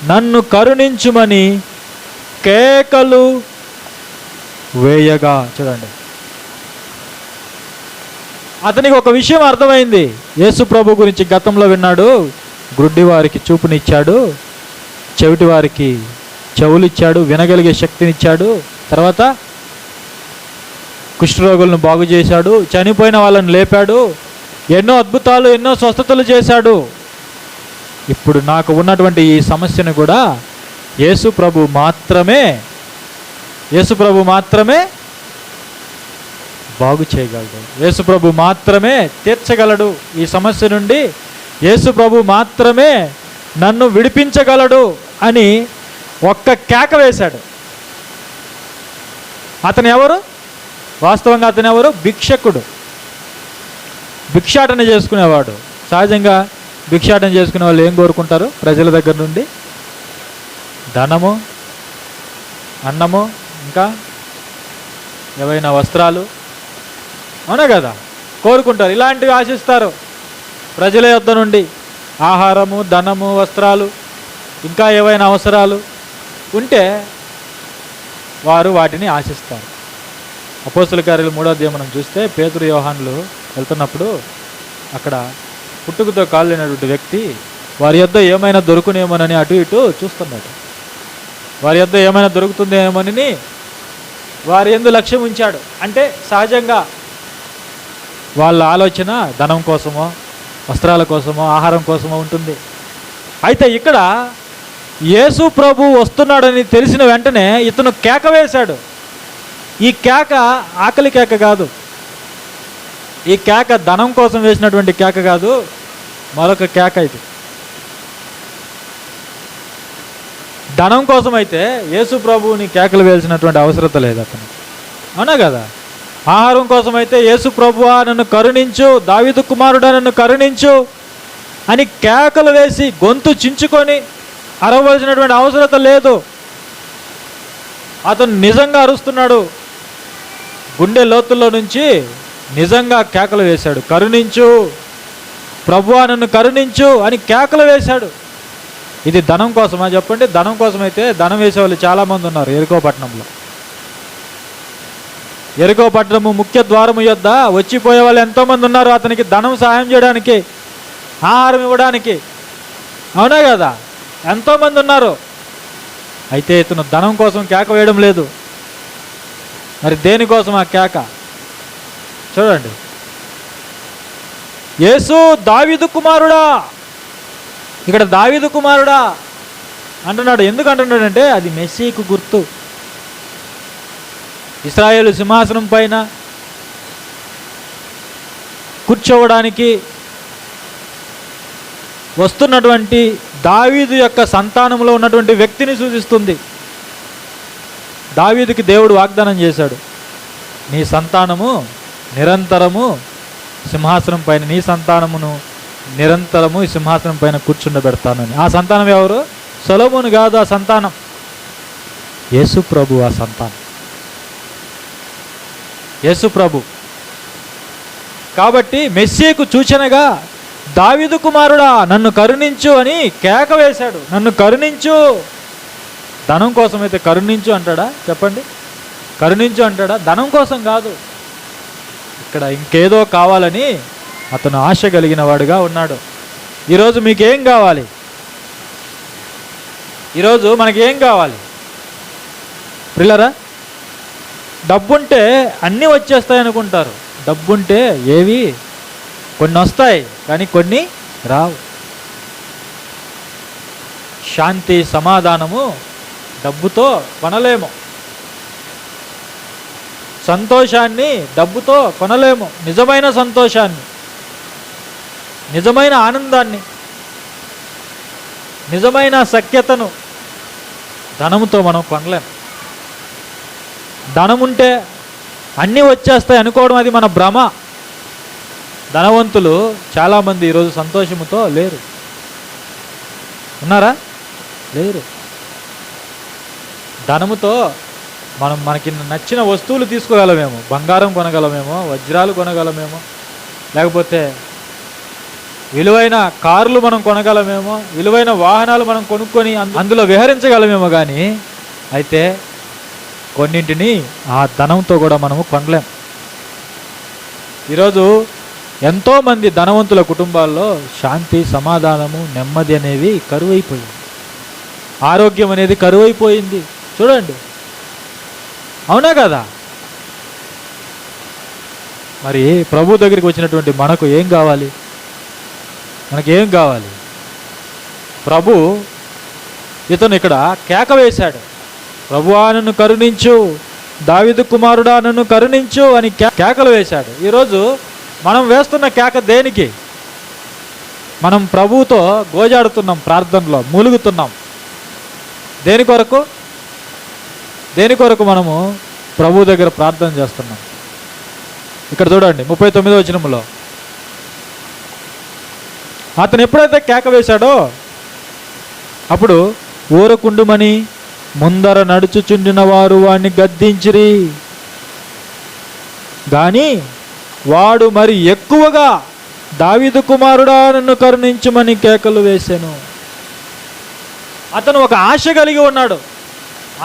నన్ను కరుణించుమని కేకలు వేయగా. చూడండి, అతనికి ఒక విషయం అర్థమైంది. యేసు ప్రభు గురించి గతంలో విన్నాడు. గ్రుడ్డి వారికి చూపునిచ్చాడు, చెవిటి వారికి చెవులిచ్చాడు, వినగలిగే శక్తినిచ్చాడు. తర్వాత కుష్ఠరోగులను బాగు చేశాడు, చనిపోయిన వాళ్ళని లేపాడు, ఎన్నో అద్భుతాలు, ఎన్నో స్వస్థతలు చేశాడు. ఇప్పుడు నాకు ఉన్నటువంటి ఈ సమస్యను కూడా యేసు ప్రభు మాత్రమే బాగు చేయగలడు. యేసు ప్రభు మాత్రమే తీర్చగలడు ఈ సమస్య నుండి. యేసు ప్రభు మాత్రమే నన్ను విడిపించగలడు అని ఒక్క కేక వేశాడు. అతను ఎవరు? వాస్తవంగా అతను ఎవరు? భిక్షకుడు, భిక్షాటన చేసుకునేవాడు. సహజంగా భిక్షాటన చేసుకునే వాళ్ళు ఏం కోరుకుంటారు? ప్రజల దగ్గర నుండి ధనము, అన్నము, ఇంకా ఏవైనా వస్త్రాలు. అవునా కదా? కోరుకుంటారు, ఇలాంటివి ఆశిస్తారు ప్రజల యొద్ద నుండి. ఆహారము, ధనము, వస్త్రాలు, ఇంకా ఏవైనా అవసరాలు ఉంటే వారు వాటిని ఆశిస్తారు. అపోస్తల కార్యాలు 3వ అధ్యాయం మనం చూస్తే పేతురు యోహానులు వెళ్తున్నప్పుడు అక్కడ పుట్టుకతో కాలు లేనటువంటి వ్యక్తి వారి యొద్ద ఏమైనా దొరుకునేమోనని అటు ఇటు చూస్తున్నాడు. వారి యొద్ద ఏమైనా దొరుకుతుందేమోనని వారి యందు లక్ష్యం ఉంచాడు. అంటే సహజంగా వాళ్ళ ఆలోచన ధనం కోసమో, వస్త్రాల కోసమో, ఆహారం కోసమో ఉంటుంది. అయితే ఇక్కడ యేసు ప్రభు వస్తున్నాడని తెలిసిన వెంటనే ఇతను కేక వేశాడు. ఈ కేక ఆకలి కేక కాదు, ఈ కేక ధనం కోసం వేసినటువంటి కేక కాదు, మరొక కేక. ఇది ధనం కోసం అయితే యేసు ప్రభువుని కేకలు వేయాల్సినటువంటి అవసరత లేదు అతను, అవునా కదా? ఆహారం కోసం అయితే యేసు ప్రభువా నన్ను కరుణించు, దావీదు కుమారుడా నన్ను కరుణించు అని కేకలు వేసి గొంతు చించుకొని అరవలసినటువంటి అవసరత లేదు. అతను నిజంగా అరుస్తున్నాడు, గుండె లోతుల్లో నుంచి నిజంగా కేకలు వేశాడు. కరుణించు ప్రభువా నన్ను కరుణించు అని కేకలు వేశాడు. ఇది ధనం కోసమా చెప్పండి? ధనం కోసమైతే ధనం వేసేవాళ్ళు చాలామంది ఉన్నారు ఎరికో పట్టణంలో. ఎరికో పట్టణము ముఖ్య ద్వారము యొద్ద వచ్చిపోయే వాళ్ళు ఎంతోమంది ఉన్నారు అతనికి ధనం సహాయం చేయడానికి, ఆహారం ఇవ్వడానికి, అవునా కదా? ఎంతోమంది ఉన్నారు. అయితే ఇతను ధనం కోసం కేక వేయడం లేదు. మరి దేనికోసం ఆ కేక? చూడండి, యేసు దావీదు కుమారుడా, ఇక్కడ దావీదు కుమారుడా అంటున్నాడు. ఎందుకు అంటున్నాడంటే అది మెస్సీకు గుర్తు. ఇశ్రాయేలు సింహాసనం పైన కూర్చోవడానికి వస్తున్నటువంటి దావీదు యొక్క సంతానంలో ఉన్నటువంటి వ్యక్తిని సూచిస్తుంది. దావీదుకి దేవుడు వాగ్దానం చేశాడు, నీ సంతానము నిరంతరము సింహాసనం పైన, నీ సంతానమును నిరంతరము ఈ సింహాసనం పైన కూర్చుండబెడతాను అని. ఆ సంతానం ఎవరు? సొలొమోను కాదు, ఆ సంతానం యేసు ప్రభు. ఆ సంతానం యేసు ప్రభు. కాబట్టి మెస్సీకు సూచనగా దావీదు కుమారుడా నన్ను కరుణించు అని కేక వేశాడు. నన్ను కరుణించు. ధనం కోసం అయితే కరుణించు అంటాడా చెప్పండి? కరుణించు అంటాడా? ధనం కోసం కాదు, ఇక్కడ ఇంకేదో కావాలని అతను ఆశ కలిగిన వాడుగా ఉన్నాడు. ఈరోజు మీకేం కావాలి? ఈరోజు మనకేం కావాలి ప్రియులారా? డబ్బుంటే అన్నీ వచ్చేస్తాయి అనుకుంటారు. డబ్బుంటే ఏవి? కొన్ని వస్తాయి కానీ కొన్ని రావు. శాంతి సమాధానము డబ్బుతో కొనలేము, సంతోషాన్ని డబ్బుతో కొనలేము. నిజమైన సంతోషాన్ని, నిజమైన ఆనందాన్ని, నిజమైన సఖ్యతను ధనముతో మనం కొనలేము. ధనముంటే అన్నీ వచ్చేస్తాయి అనుకోవడం అది మన భ్రమ. ధనవంతులు చాలామంది ఈరోజు సంతోషముతో లేరు. ఉన్నారా? లేరు. ధనముతో మనకి నచ్చిన వస్తువులు తీసుకోగలమేమో, బంగారం కొనగలమేమో, వజ్రాలు కొనగలమేమో, లేకపోతే విలువైన కార్లు మనం కొనగలమేమో, విలువైన వాహనాలు మనం కొనుక్కొని అందులో విహరించగలమేమో. కానీ అయితే కొన్నింటిని ఆ ధనంతో కూడా మనము కొనలేం. ఈరోజు ఎంతోమంది ధనవంతుల కుటుంబాల్లో శాంతి సమాధానము నెమ్మది అనేవి కరువైపోయింది. ఆరోగ్యం అనేది కరువైపోయింది. చూడండి, అవునా కదా? మరి ప్రభు దగ్గరికి వచ్చినటువంటి మనకు ఏం కావాలి? మనకేం కావాలి? ప్రభు ఇతను ఇక్కడ కేక వేశాడు, ప్రభువా నన్ను కరుణించు, దావీదు కుమారుడా నన్ను కరుణించు అని కేకలు వేశాడు. ఈరోజు మనం వేస్తున్న కేక దేనికి? మనం ప్రభువుతో గోజాడుతున్నాం, ప్రార్థనలో మూలుగుతున్నాం. దేని కొరకు? దేని కొరకు మనము ప్రభు దగ్గర ప్రార్థన చేస్తున్నాం? ఇక్కడ చూడండి 39వ వచనంలో అతను ఎప్పుడైతే కేక వేశాడో అప్పుడు ఊరకుండుమని ముందర నడుచుచుండిన వారు వాడిని గద్దించిరి. కానీ వాడు మరి ఎక్కువగా దావీదు కుమారుడా నన్ను కరుణించుమని కేకలు వేశాను. అతను ఒక ఆశ కలిగి ఉన్నాడు.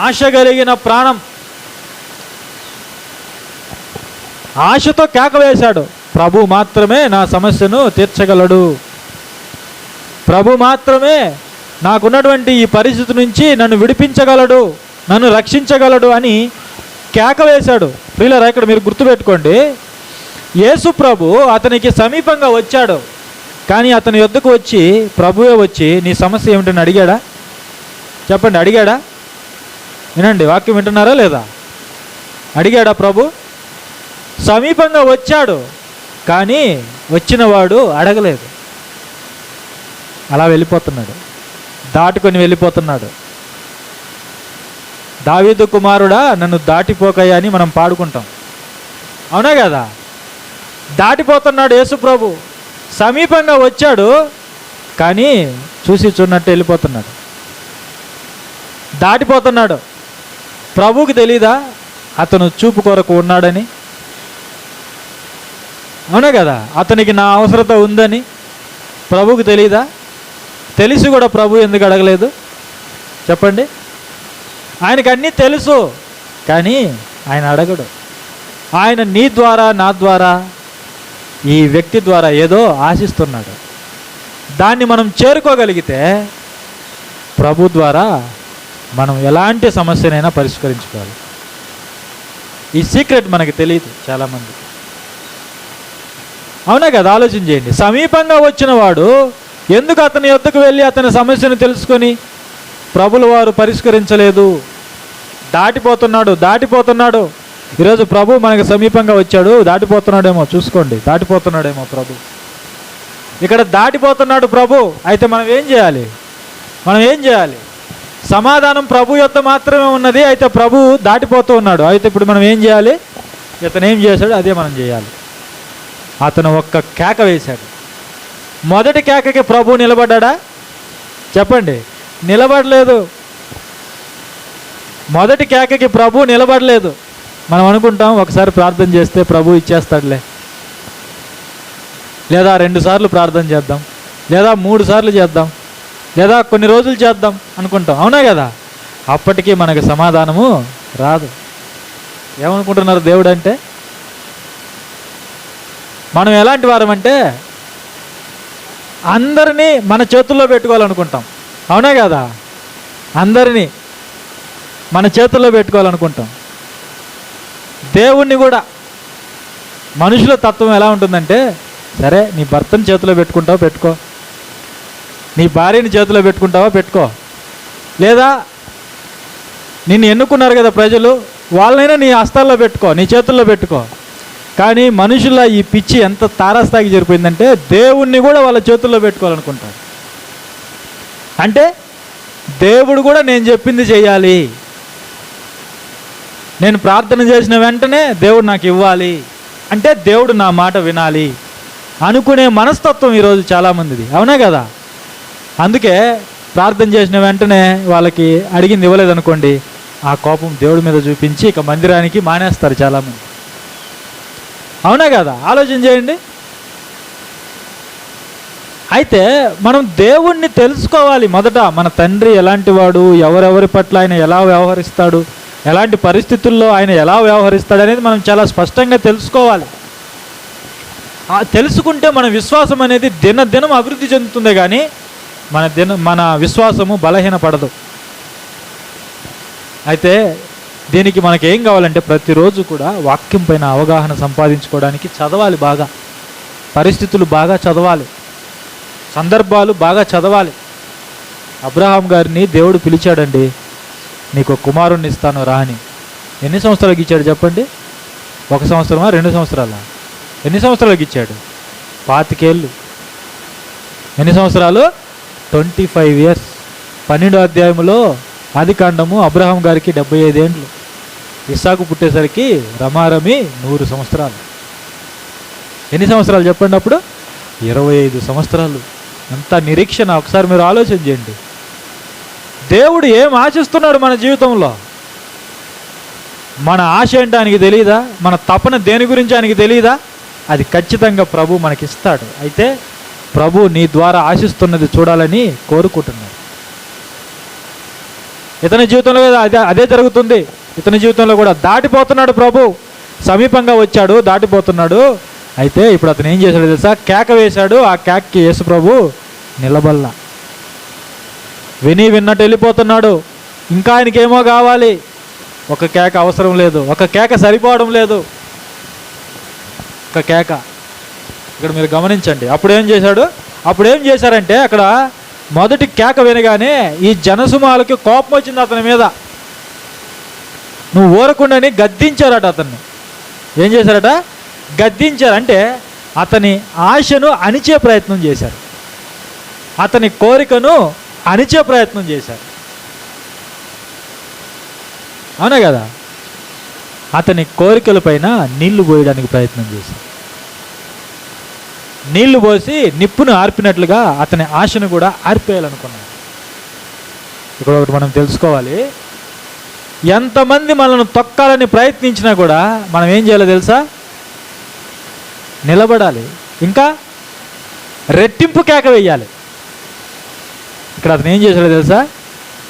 ఆశ కలిగిన ప్రాణం ఆశతో కేక వేశాడు, ప్రభు మాత్రమే నా సమస్యను తీర్చగలడు, ప్రభు మాత్రమే నాకున్నటువంటి ఈ పరిస్థితి నుంచి నన్ను విడిపించగలడు, నన్ను రక్షించగలడు అని కేక వేశాడు. ప్రియులారా, ఇక్కడ మీరు గుర్తుపెట్టుకోండి, యేసు ప్రభు అతనికి సమీపంగా వచ్చాడు. కానీ అతని యొద్దకు వచ్చి ప్రభువే వచ్చి నీ సమస్య ఏమిటని అడిగాడా? చెప్పండి, అడిగాడా? వినండి, వాక్యం వింటున్నారా లేదా? అడిగాడా ప్రభు? సమీపంగా వచ్చాడు, కానీ వచ్చినవాడు అడగలేదు. అలా వెళ్ళిపోతున్నాడు, దాటుకొని వెళ్ళిపోతున్నాడు. దావీదు కుమారుడా నన్ను దాటిపోకయ్యా అని మనం పాడుకుంటాం, అవునా కదా? దాటిపోతున్నాడు యేసు ప్రభు. సమీపంగా వచ్చాడు, కానీ చూసి చూడనట్టు వెళ్ళిపోతున్నాడు, దాటిపోతున్నాడు. ప్రభువుకి తెలీదా అతను చూపు కొరకు ఉన్నాడని? అవునా కదా? అతనికి నా అవసరత ఉందని ప్రభువుకి తెలీదా? తెలిసి కూడా ప్రభు ఎందుకు అడగలేదు చెప్పండి? ఆయనకు అన్నీ తెలుసు, కానీ ఆయన అడగడు. ఆయన నీ ద్వారా, నా ద్వారా, ఈ వ్యక్తి ద్వారా ఏదో ఆశిస్తున్నాడు. దాన్ని మనం చేరుకోగలిగితే ప్రభు ద్వారా మనం ఎలాంటి సమస్యనైనా పరిష్కరించుకోవాలి. ఈ సీక్రెట్ మనకి తెలియదు చాలామంది, అవునా కదా? ఆలోచన చేయండి. సమీపంగా వచ్చిన వాడు ఎందుకు అతని యొద్దకు వెళ్ళి అతని సమస్యను తెలుసుకొని ప్రభుల వారు పరిష్కరించలేదు? దాటిపోతున్నాడు. ఈరోజు ప్రభు మనకు సమీపంగా వచ్చాడు, దాటిపోతున్నాడేమో చూసుకోండి, దాటిపోతున్నాడేమో ప్రభు. ఇక్కడ దాటిపోతున్నాడు ప్రభు. అయితే మనం ఏం చేయాలి? సమాధానం ప్రభు యొద్ద మాత్రమే ఉన్నది. అయితే ప్రభు దాటిపోతూ ఉన్నాడు. అయితే ఇప్పుడు మనం ఏం చేయాలి? ఇతను ఏం చేశాడు అదే మనం చేయాలి. అతను ఒక్క కేక వేశాడు. మొదటి కేకకి ప్రభు నిలబడ్డా? చెప్పండి, నిలబడలేదు. మొదటి కేకకి ప్రభు నిలబడలేదు. మనం అనుకుంటాం ఒకసారి ప్రార్థన చేస్తే ప్రభు ఇచ్చేస్తాడులే, లేదా 2 సార్లు ప్రార్థన చేద్దాం, లేదా 3 సార్లు చేద్దాం, లేదా కొన్ని రోజులు చేద్దాం అనుకుంటాం, అవునా కదా? అప్పటికీ మనకు సమాధానము రాదు. ఏమనుకుంటున్నారు దేవుడు అంటే? మనం ఎలాంటి వారమంటే అందరినీ మన చేతుల్లో పెట్టుకోవాలనుకుంటాం, అవునా కదా? అందరినీ మన చేతుల్లో పెట్టుకోవాలనుకుంటాం. దేవుణ్ణి కూడా. మనుషుల తత్వం ఎలా ఉంటుందంటే, సరే నీ భర్తని చేతిలో పెట్టుకుంటావా పెట్టుకో, నీ భార్యని చేతిలో పెట్టుకుంటావా పెట్టుకో, లేదా నిన్ను ఎన్నుకున్నారు కదా ప్రజలు, వాళ్ళనైనా నీ హస్తాల్లో పెట్టుకో, నీ చేతుల్లో పెట్టుకో. కానీ మనుషుల ఈ పిచ్చి ఎంత తారాస్థాయికి జరిపోయిందంటే దేవుణ్ణి కూడా వాళ్ళ చేతుల్లో పెట్టుకోవాలనుకుంటారు. అంటే దేవుడు కూడా నేను చెప్పింది చేయాలి, నేను ప్రార్థన చేసిన వెంటనే దేవుడు నాకు ఇవ్వాలి, అంటే దేవుడు నా మాట వినాలి అనుకునే మనస్తత్వం ఈరోజు చాలామందిది, అవునా కదా? అందుకే ప్రార్థన చేసిన వెంటనే వాళ్ళకి అడిగింది ఇవ్వలేదనుకోండి, ఆ కోపం దేవుడి మీద చూపించి ఇక మందిరానికి మానేస్తారు చాలామంది, అవునా కదా? ఆలోచన చేయండి. అయితే మనం దేవుణ్ణి తెలుసుకోవాలి. మొదట మన తండ్రి ఎలాంటి వాడు, ఎవరెవరి పట్ల ఆయన ఎలా వ్యవహరిస్తాడు, ఎలాంటి పరిస్థితుల్లో ఆయన ఎలా వ్యవహరిస్తాడు అనేది మనం చాలా స్పష్టంగా తెలుసుకోవాలి. తెలుసుకుంటే మన విశ్వాసం అనేది దినదినం అభివృద్ధి చెందుతుంది, కానీ మన విశ్వాసము బలహీనపడదు. అయితే దీనికి మనకి ఏం కావాలంటే ప్రతిరోజు కూడా వాక్యం పైన అవగాహన సంపాదించుకోవడానికి చదవాలి, బాగా పరిస్థితులు బాగా చదవాలి, సందర్భాలు బాగా చదవాలి. అబ్రహాం గారిని దేవుడు పిలిచాడండి, నీకు కుమారుణ్ణి ఇస్తాను రా అని. ఎన్ని సంవత్సరాలకు ఇచ్చాడు చెప్పండి? 1 సంవత్సరమా 2 సంవత్సరాలా? ఎన్ని సంవత్సరాలకు ఇచ్చాడు? 25 ఏళ్ళు. ఎన్ని సంవత్సరాలు? 25 ఇయర్స్. 12వ అధ్యాయంలో ఆదికాండము అబ్రహాం గారికి 75 ఏండ్లు. ఇస్సాకు పుట్టేసరికి రమారమి 100 సంవత్సరాలు. ఎన్ని సంవత్సరాలు చెప్పండి అప్పుడు? 25 సంవత్సరాలు. ఎంత నిరీక్షణ! ఒకసారి మీరు ఆలోచన చేయండి. దేవుడు ఏం ఆశిస్తున్నాడు మన జీవితంలో? మన ఆశ ఏంటో ఆయనకి తెలియదా? మన తపన దేని గురించి ఆయనకి తెలియదా? అది ఖచ్చితంగా ప్రభు మనకిస్తాడు. అయితే ప్రభు నీ ద్వారా ఆశిస్తున్నది చూడాలని కోరుకుంటున్నాడు. ఇతని జీవితంలో అదే జరుగుతుంది. ఇతని జీవితంలో కూడా దాటిపోతున్నాడు. ప్రభు సమీపంగా వచ్చాడు, దాటిపోతున్నాడు. అయితే ఇప్పుడు అతను ఏం చేశాడు తెలుసా? కేక వేశాడు. ఆ కేకకి యేసు ప్రభు నిలబల్లా. విన్నట్టు వెళ్ళిపోతున్నాడు. ఇంకా ఆయనకేమో కావాలి. ఒక కేక అవసరం లేదు, ఒక కేక సరిపోవడం లేదు. ఒక కేక ఇక్కడ మీరు గమనించండి. అప్పుడు ఏం చేశారంటే అక్కడ మొదటి కేక వినగానే ఈ జనసుమాలకి కోపం వచ్చింది అతని మీద. నువ్వు ఊరకుండాని గద్దించారట అతన్ని. ఏం చేశారట? గద్దించారు. అంటే అతని ఆశను అణిచే ప్రయత్నం చేశారు, అతని కోరికను అణిచే ప్రయత్నం చేశారు. అవునా కదా? అతని కోరికల పైన నీళ్లు పోయడానికి ప్రయత్నం చేశారు. నీళ్లు పోసి నిప్పును ఆర్పినట్లుగా అతని ఆశను కూడా ఆర్పేయాలనుకున్నాడు. ఇక్కడ ఒకటి మనం తెలుసుకోవాలి. ఎంతమంది మనల్ని తొక్కాలని ప్రయత్నించినా కూడా మనం ఏం చేయాలో తెలుసా? నిలబడాలి, ఇంకా రెట్టింపు కేక వేయాలి. ఇక్కడ అతను ఏం చేశాడో తెలుసా?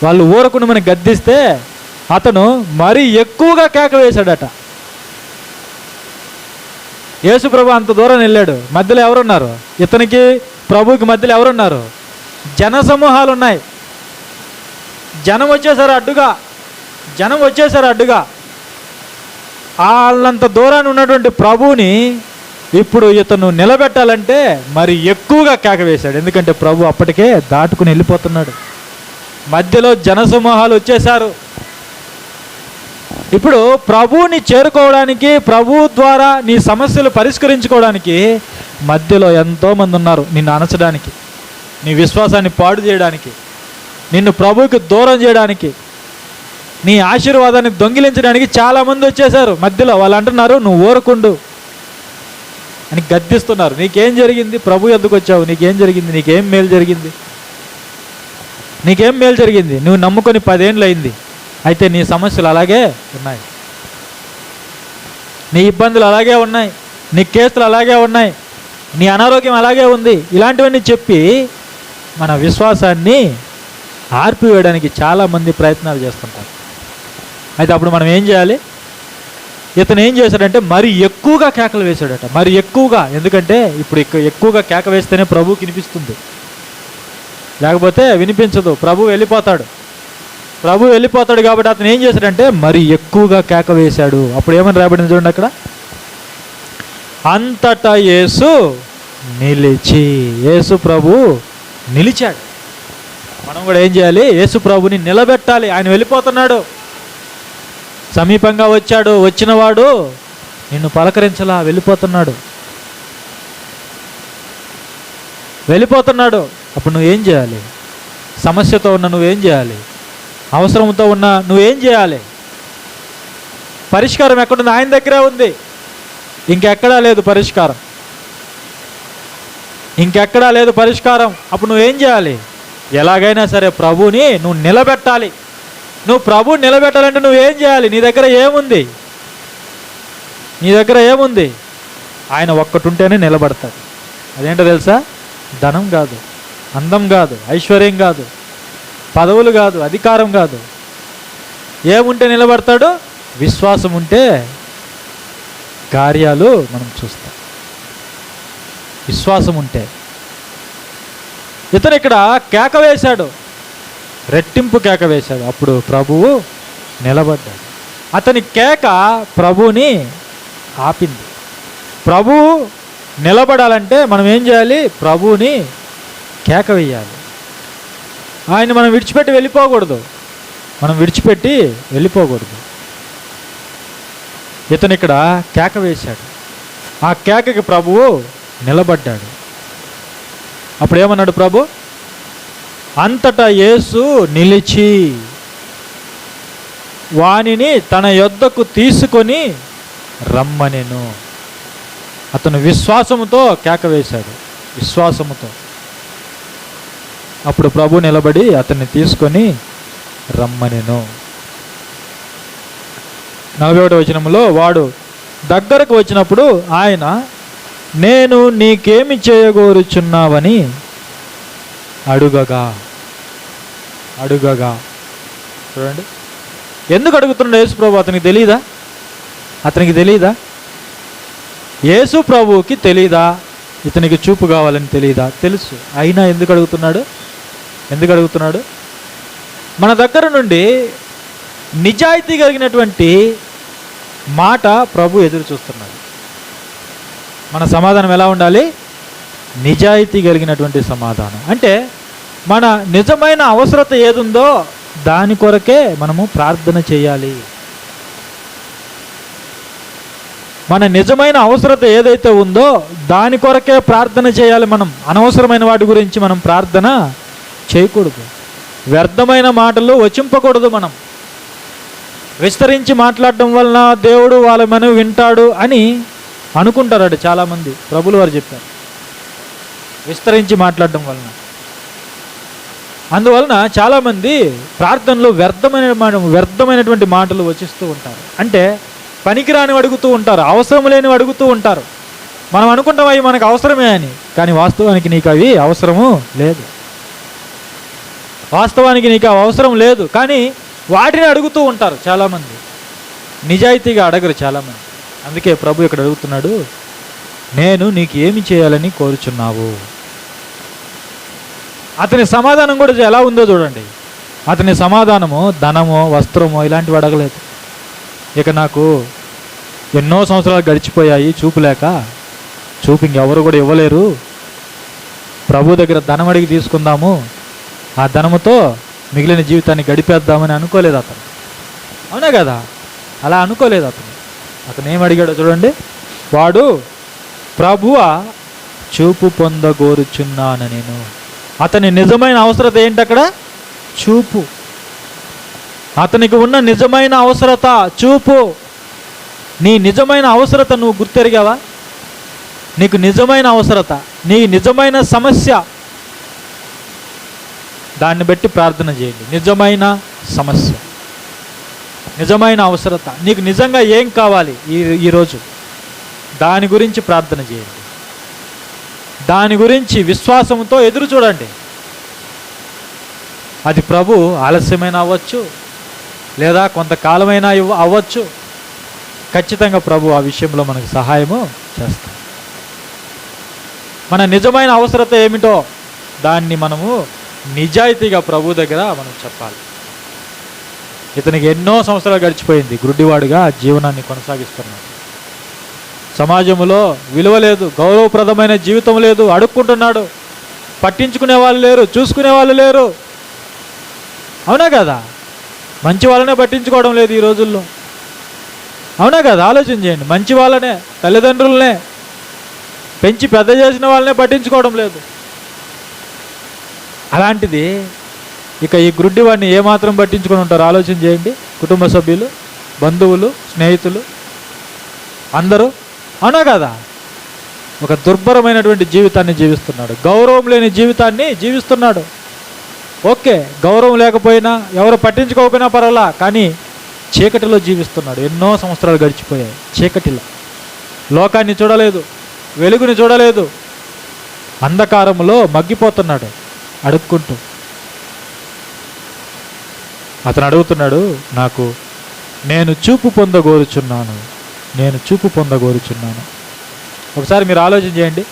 వాళ్ళు ఊరకుండా మనకి గద్దిస్తే అతను మరీ ఎక్కువగా కేక వేశాడట. యేసు ప్రభు అంత దూరం వెళ్ళాడు. మధ్యలో ఎవరున్నారు? ఇతనికి ప్రభుకి మధ్యలో ఎవరున్నారు? జన సమూహాలు ఉన్నాయి. జనం వచ్చేసారు అడ్డుగా. వాళ్ళంత దూరాన్ని ఉన్నటువంటి ప్రభువుని ఇప్పుడు ఇతను నిలబెట్టాలంటే మరి ఎక్కువగా కేక వేశాడు. ఎందుకంటే ప్రభు అప్పటికే దాటుకుని వెళ్ళిపోతున్నాడు. మధ్యలో జనసమూహాలు వచ్చేశారు. ఇప్పుడు ప్రభువుని చేరుకోవడానికి, ప్రభు ద్వారా నీ సమస్యలు పరిష్కరించుకోవడానికి మధ్యలో ఎంతోమంది ఉన్నారు నిన్ను అణచడానికి, నీ విశ్వాసాన్ని పాడు చేయడానికి, నిన్ను ప్రభువుకి దూరం చేయడానికి, నీ ఆశీర్వాదాన్ని దొంగిలించడానికి చాలామంది వచ్చేసారు మధ్యలో. వాళ్ళు అంటున్నారు నువ్వు ఊరకుండు అని గద్దిస్తున్నారు. నీకేం జరిగింది? ప్రభు ఎందుకు వచ్చావు? నీకేం జరిగింది? నీకేం మేలు జరిగింది? నువ్వు నమ్ముకొని 10 ఏళ్ళు అయింది, అయితే నీ సమస్యలు అలాగే ఉన్నాయి, నీ ఇబ్బందులు అలాగే ఉన్నాయి, నీ కేసులు అలాగే ఉన్నాయి, నీ అనారోగ్యం అలాగే ఉంది. ఇలాంటివన్నీ చెప్పి మన విశ్వాసాన్ని ఆర్పివేయడానికి చాలామంది ప్రయత్నాలు చేస్తుంటారు. అయితే అప్పుడు మనం ఏం చేయాలి? ఇతను ఏం చేశాడంటే మరి ఎక్కువగా కేకలు వేశాడట. మరి ఎక్కువగా, ఎందుకంటే ఇప్పుడు ఎక్కువగా కేక వేస్తేనే ప్రభువుకి వినిపిస్తుంది, లేకపోతే వినిపించదు. ప్రభు వెళ్ళిపోతాడు కాబట్టి అతను ఏం చేశాడంటే మరి ఎక్కువగా కేక వేశాడు. అప్పుడు ఏమని రాబడింది చూడండి అక్కడ, అంతటా యేసు నిలిచి. యేసు ప్రభు నిలిచాడు. మనం కూడా ఏం చేయాలి? యేసు ప్రభుని నిలబెట్టాలి. ఆయన వెళ్ళిపోతున్నాడు, సమీపంగా వచ్చాడు. వచ్చినవాడు నిన్ను పలకరించలా, వెళ్ళిపోతున్నాడు. అప్పుడు నువ్వేం చేయాలి? సమస్యతో ఉన్న నువ్వేం చేయాలి? అవసరంతో ఉన్న నువ్వేం చేయాలి? పరిష్కారం ఎక్కడుంది? ఆయన దగ్గరే ఉంది, ఇంకెక్కడా లేదు పరిష్కారం. అప్పుడు నువ్వేం చేయాలి? ఎలాగైనా సరే ప్రభువుని నువ్వు నిలబెట్టాలి. నువ్వు ప్రభువుని నిలబెట్టాలంటే నువ్వేం చేయాలి? నీ దగ్గర ఏముంది? ఆయన ఒక్కటి ఉంటేనే నిలబడతాడు. అదేంటో తెలుసా? ధనం కాదు, అందం కాదు, ఐశ్వర్యం కాదు, పదవులు కాదు, అధికారం కాదు. ఏముంటే నిలబడతాడు? విశ్వాసం ఉంటే కార్యాలు మనం చూస్తాం. విశ్వాసం ఉంటే. ఇతను ఇక్కడ కేక వేశాడు, రెట్టింపు కేక వేశాడు. అప్పుడు ప్రభువు నిలబడ్డాడు. అతని కేక ప్రభువుని ఆపింది. ప్రభువు నిలబడాలంటే మనం ఏం చేయాలి? ప్రభువుని కేక వేయాలి. ఆయన మనం విడిచిపెట్టి వెళ్ళిపోకూడదు. ఇతను ఇక్కడ కేక వేశాడు. ఆ కేకకి ప్రభువు నిలబడ్డాడు. అప్పుడు ఏమన్నాడు ప్రభు? అంతటా యేసు నిలిచి వానిని తన యొద్దకు తీసుకొని రమ్మనెను. అతను విశ్వాసముతో కేక వేశాడు, విశ్వాసముతో. అప్పుడు ప్రభు నిలబడి అతన్ని తీసుకొని రమ్మనెను. 41వ వచనంలో వాడు దగ్గరకు వచ్చినప్పుడు ఆయన, నేను నీకేమి చేయగోరుచున్నావని అడుగగా చూడండి, ఎందుకు అడుగుతున్నాడు యేసు ప్రభు? అతనికి తెలియదా? యేసు ప్రభువుకి తెలీదా ఇతనికి చూపు కావాలని? తెలీదా? తెలుసు. అయినా ఎందుకు అడుగుతున్నాడు? మన దగ్గర నుండి నిజాయితీ కలిగినటువంటి మాట ప్రభు ఎదురు చూస్తున్నాడు. మన సమాధానం ఎలా ఉండాలి? నిజాయితీ కలిగినటువంటి సమాధానం. అంటే మన నిజమైన అవసరత ఏదుందో దాని కొరకే మనము ప్రార్థన చేయాలి. మన నిజమైన అవసరత ఏదైతే ఉందో దాని కొరకే ప్రార్థన చేయాలి. మనం అనవసరమైన వాటి గురించి మనం ప్రార్థన చేయకూడదు. వ్యర్థమైన మాటలు వచింపకూడదు. మనం విస్తరించి మాట్లాడడం వలన దేవుడు వాళ్ళ మనవి వింటాడు అని అనుకుంటారు చాలామంది. ప్రభులు వారు చెప్పారు, విస్తరించి మాట్లాడడం అందువలన చాలామంది ప్రార్థనలో వ్యర్థమైనటువంటి మాటలు వచిస్తూ ఉంటారు. అంటే పనికిరాని అడుగుతూ ఉంటారు, అవసరం లేని అడుగుతూ ఉంటారు. మనం అనుకుంటాం అవి మనకు అవసరమే అని, కానీ వాస్తవానికి నీకు అవి అవసరము లేదు. కానీ వాటిని అడుగుతూ ఉంటారు చాలామంది, నిజాయితీగా అడగరు చాలామంది. అందుకే ప్రభు ఇక్కడ అడుగుతున్నాడు, నేను నీకు ఏమి చేయాలని కోరుచున్నావు? అతని సమాధానం కూడా ఎలా ఉందో చూడండి. అతని సమాధానము ధనమో వస్త్రమో ఇలాంటివి అడగలేదు. ఇక నాకు ఎన్నో సంవత్సరాలు గడిచిపోయాయి చూపు ఇంకెవరు కూడా ఇవ్వలేరు, ప్రభు దగ్గర ధనం అడిగి తీసుకుందాము, ఆ ధనముతో మిగిలిన జీవితాన్ని గడిపేద్దామని అనుకోలేదు అతను. అవునా కదా? అలా అనుకోలేదు అతను ఏం అడిగాడో చూడండి. వాడు, ప్రభువా చూపు పొందగోరుచున్నాను నేను. అతని నిజమైన అవసరత ఏంటి? అక్కడ చూపు. అతనికి ఉన్న నిజమైన అవసరత చూపు. నీ నిజమైన అవసరత నువ్వు గుర్తెరిగావా? నీకు నిజమైన అవసరత, నీ నిజమైన సమస్య, దాన్ని బట్టి ప్రార్థన చేయండి. నిజమైన సమస్య, నిజమైన అవసరత, నీకు నిజంగా ఏం కావాలి ఈరోజు, దాని గురించి ప్రార్థన చేయండి. దాని గురించి విశ్వాసంతో ఎదురు చూడండి. అది ప్రభు ఆలస్యమైన అవ్వచ్చు, లేదా కొంతకాలమైనా అవ్వచ్చు. ఖచ్చితంగా ప్రభు ఆ విషయంలో మనకు సహాయము చేస్తాడు. మన నిజమైన అవసరత ఏమిటో దాన్ని మనము నిజాయితీగా ప్రభు దగ్గర మనం చెప్పాలి. ఇతనికి ఎన్నో సంవత్సరాలు గడిచిపోయింది, గుడ్డివాడుగా జీవనాన్ని కొనసాగిస్తున్నాడు. సమాజంలో విలువ లేదు, గౌరవప్రదమైన జీవితం లేదు, అడుక్కుంటున్నాడు, పట్టించుకునే వాళ్ళు లేరు, చూసుకునే వాళ్ళు లేరు. అవునా కదా? మంచి వాళ్ళనే పట్టించుకోవడం లేదు ఈ రోజుల్లో. అవునా కదా? ఆలోచన చేయండి. మంచి వాళ్ళనే, తల్లిదండ్రులనే పెంచి పెద్ద చేసిన వాళ్ళనే పట్టించుకోవడం లేదు. అలాంటిది ఇక ఈ గుడ్డివాడిని ఏమాత్రం పట్టించుకొని ఉంటారు ఆలోచన చేయండి. కుటుంబ సభ్యులు, బంధువులు, స్నేహితులు అందరూ. అవునా కదా? ఒక దుర్భరమైనటువంటి జీవితాన్ని జీవిస్తున్నాడు, గౌరవం లేని జీవితాన్ని జీవిస్తున్నాడు. ఓకే, గౌరవం లేకపోయినా ఎవరు పట్టించుకోకపోయినా పర్వాలా, కానీ చీకటిలో జీవిస్తున్నాడు. ఎన్నో సంవత్సరాలు గడిచిపోయాయి చీకటిలో. లోకాన్ని చూడలేదు, వెలుగుని చూడలేదు, అంధకారంలో మగ్గిపోతున్నాడు అడుక్కుంటూ. అతను అడుగుతున్నాడు, నేను చూపు పొందగోరుచున్నాను. ఒకసారి మీరు ఆలోచన చేయండి.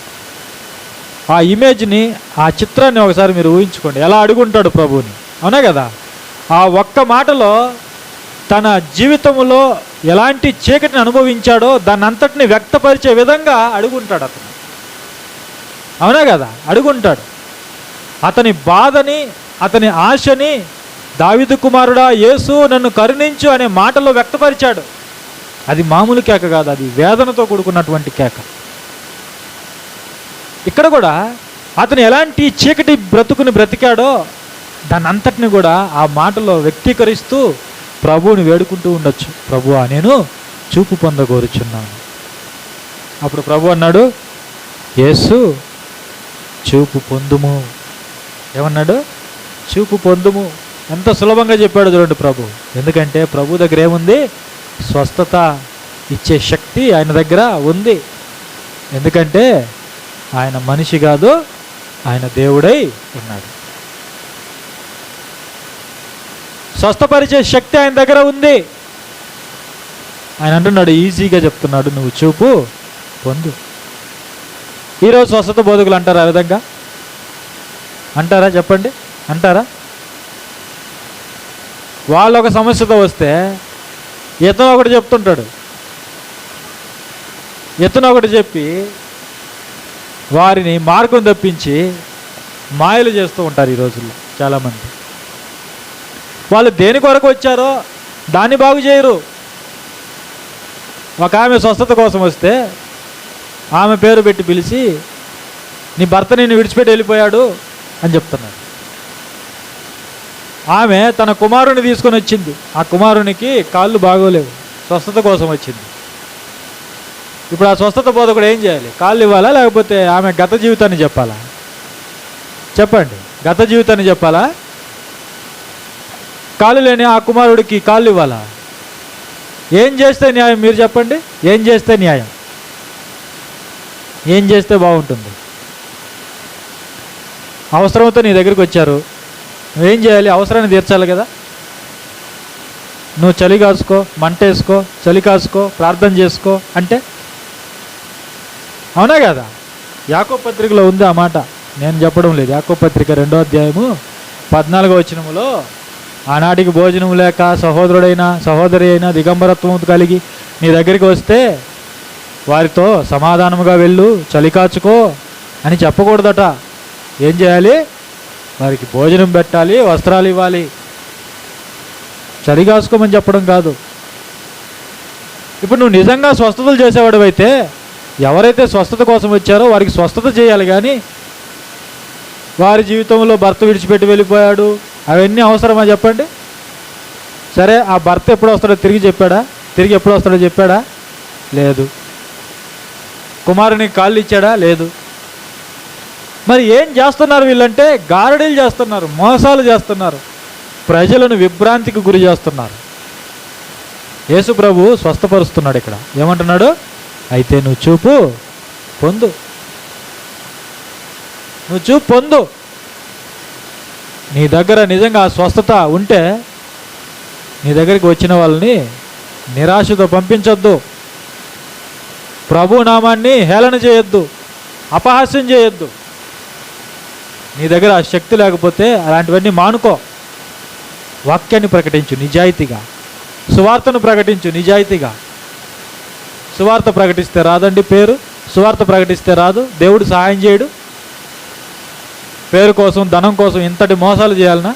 ఆ ఇమేజ్ని, ఆ చిత్రాన్ని ఒకసారి మీరు ఊహించుకోండి. ఎలా అడుగుంటాడు ప్రభువుని. అవునా కదా? ఆ ఒక్క మాటలో తన జీవితంలో ఎలాంటి చీకటిని అనుభవించాడో దాన్ని అంతటిని వ్యక్తపరిచే విధంగా అడుగుంటాడు అతను. అవునా కదా? అడుగుంటాడు. అతని బాధని, అతని ఆశని, దావీదు కుమారుడా యేసు నన్ను కరుణించు అనే మాటలో వ్యక్తపరిచాడు. అది మామూలు కేక కాదు, అది వేదనతో కూడుకున్నటువంటి కేక. ఇక్కడ కూడా అతను ఎలాంటి చీకటి బ్రతుకుని బ్రతికాడో దాన్ని అంతటిని కూడా ఆ మాటలో వ్యక్తీకరిస్తూ ప్రభువుని వేడుకుంటూ ఉండొచ్చు. ప్రభువా నేను చూపు పొందగోరుచున్నాను. అప్పుడు ప్రభు అన్నాడు, యేసు చూపు పొందుము. ఏమన్నాడు? చూపు పొందుము. ఎంత సులభంగా చెప్పాడు చూడండి ప్రభు. ఎందుకంటే ప్రభు దగ్గర ఏముంది? స్వస్థత ఇచ్చే శక్తి ఆయన దగ్గర ఉంది. ఎందుకంటే ఆయన మనిషి కాదు, ఆయన దేవుడై ఉన్నాడు. స్వస్థపరిచే శక్తి ఆయన దగ్గర ఉంది. ఆయన అంటున్నాడు, ఈజీగా చెప్తున్నాడు, నువ్వు చూపు పొందు. ఈరోజు స్వస్థత బోధకులు అంటారా ఆ విధంగా? అంటారా? చెప్పండి, అంటారా? వాళ్ళు ఒక సమస్యతో వస్తే ఇతను ఒకటి చెప్తుంటాడు, ఇతను ఒకటి చెప్పి వారిని మార్గం తప్పించి మాయలు చేస్తూ ఉంటారు ఈ రోజుల్లో చాలామంది. వాళ్ళు దేని కొరకు వచ్చారో దాన్ని బాగు చేయరు. ఒక ఆమె స్వస్థత కోసం వస్తే ఆమె పేరు పెట్టి పిలిచి, నీ భర్త నిన్ను విడిచిపెట్టి వెళ్ళిపోయాడు అని చెప్తున్నాడు. ఆమె తన కుమారుని తీసుకొని వచ్చింది. ఆ కుమారునికి కాళ్ళు బాగోలేవు, స్వస్థత కోసం వచ్చింది. ఇప్పుడు ఆ స్వస్థత బోధకుడు ఏం చేయాలి? కాళ్ళు ఇవ్వాలా, లేకపోతే ఆమె గత జీవితాన్ని చెప్పాలా? చెప్పండి, గత జీవితాన్ని చెప్పాలా? కాళ్ళు లేని ఆ కుమారుడికి కాళ్ళు ఇవ్వాలా? ఏం చేస్తే న్యాయం? మీరు చెప్పండి, ఏం చేస్తే న్యాయం? ఏం చేస్తే బాగుంటుంది? అవసరంతో నీ దగ్గరికి వచ్చారు, నువ్వేం చేయాలి? అవసరాన్ని తీర్చాలి కదా. నువ్వు చలి కాసుకో, మంట వేసుకో, చలి కాసుకో, ప్రార్థన చేసుకో అంటే అవునా కదా? యాకోబు పత్రికలో ఉంది ఆ మాట, నేను చెప్పడం లేదు. యాకోబు పత్రిక 2వ అధ్యాయము 14వ వచనములో, ఆనాటికి భోజనం లేక సహోదరుడైనా సహోదరి అయినా దిగంబరత్వం కలిగి నీ దగ్గరికి వస్తే వారితో సమాధానముగా వెళ్ళు, చలి కాచుకో అని చెప్పకూడదట. ఏం చేయాలి? వారికి భోజనం పెట్టాలి, వస్త్రాలు ఇవ్వాలి, చలి కాసుకోమని చెప్పడం కాదు. ఇప్పుడు నువ్వు నిజంగా స్వస్థతలు చేసేవాడు అయితే ఎవరైతే స్వస్థత కోసం వచ్చారో వారికి స్వస్థత చేయాలి. కానీ వారి జీవితంలో భర్త విడిచిపెట్టి వెళ్ళిపోయాడు అవన్నీ అవసరమా చెప్పండి? సరే, ఆ భర్త ఎప్పుడు వస్తాడో తిరిగి ఎప్పుడు వస్తాడో చెప్పాడా? లేదు. కుమారునికి కాళ్ళు ఇచ్చాడా? లేదు. మరి ఏం చేస్తున్నారు వీళ్ళంటే? గారడీలు చేస్తున్నారు, మోసాలు చేస్తున్నారు, ప్రజలను విభ్రాంతికి గురి చేస్తున్నారు. యేసు ప్రభు స్వస్థపరుస్తున్నాడు. ఇక్కడ ఏమంటున్నాడు? అయితే నువ్వు చూపు పొందు, నువ్వు చూపు పొందు. నీ దగ్గర నిజంగా స్వస్థత ఉంటే నీ దగ్గరికి వచ్చిన వాళ్ళని నిరాశతో పంపించొద్దు, ప్రభు నామాన్ని హేళన చేయొద్దు, అపహాస్యం చేయొద్దు. నీ దగ్గర ఆ శక్తి లేకపోతే అలాంటివన్నీ మానుకో. వాక్యాన్ని ప్రకటించు నిజాయితీగా, సువార్తను ప్రకటించు నిజాయితీగా. సువార్త ప్రకటిస్తే రాదండి పేరు, సువార్త ప్రకటిస్తే రాదు. దేవుడు సహాయం చేయడు. పేరు కోసం, ధనం కోసం ఇంతటి మోసాలు చేయాలనా?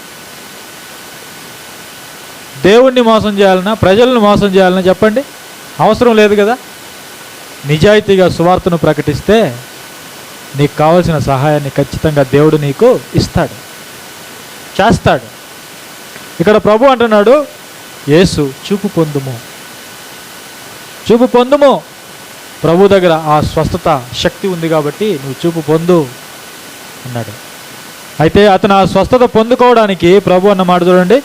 దేవుణ్ణి మోసం చేయాలనా? ప్రజలను మోసం చేయాలనా? చెప్పండి, అవసరం లేదు కదా. నిజాయితీగా సువార్తను ప్రకటిస్తే నీకు కావలసిన సహాయాన్ని ఖచ్చితంగా దేవుడు నీకు ఇస్తాడు, చేస్తాడు. ఇక్కడ ప్రభు అంటున్నాడు, యేసు చూపు పొందుము, చూపు పొందుము. ప్రభు దగ్గర ఆ స్వస్థత శక్తి ఉంది కాబట్టి నువ్వు చూపు పొందు అన్నాడు. అయితే అతను ఆ స్వస్థత పొందుకోవడానికి ప్రభు అన్న మాట చూడండి,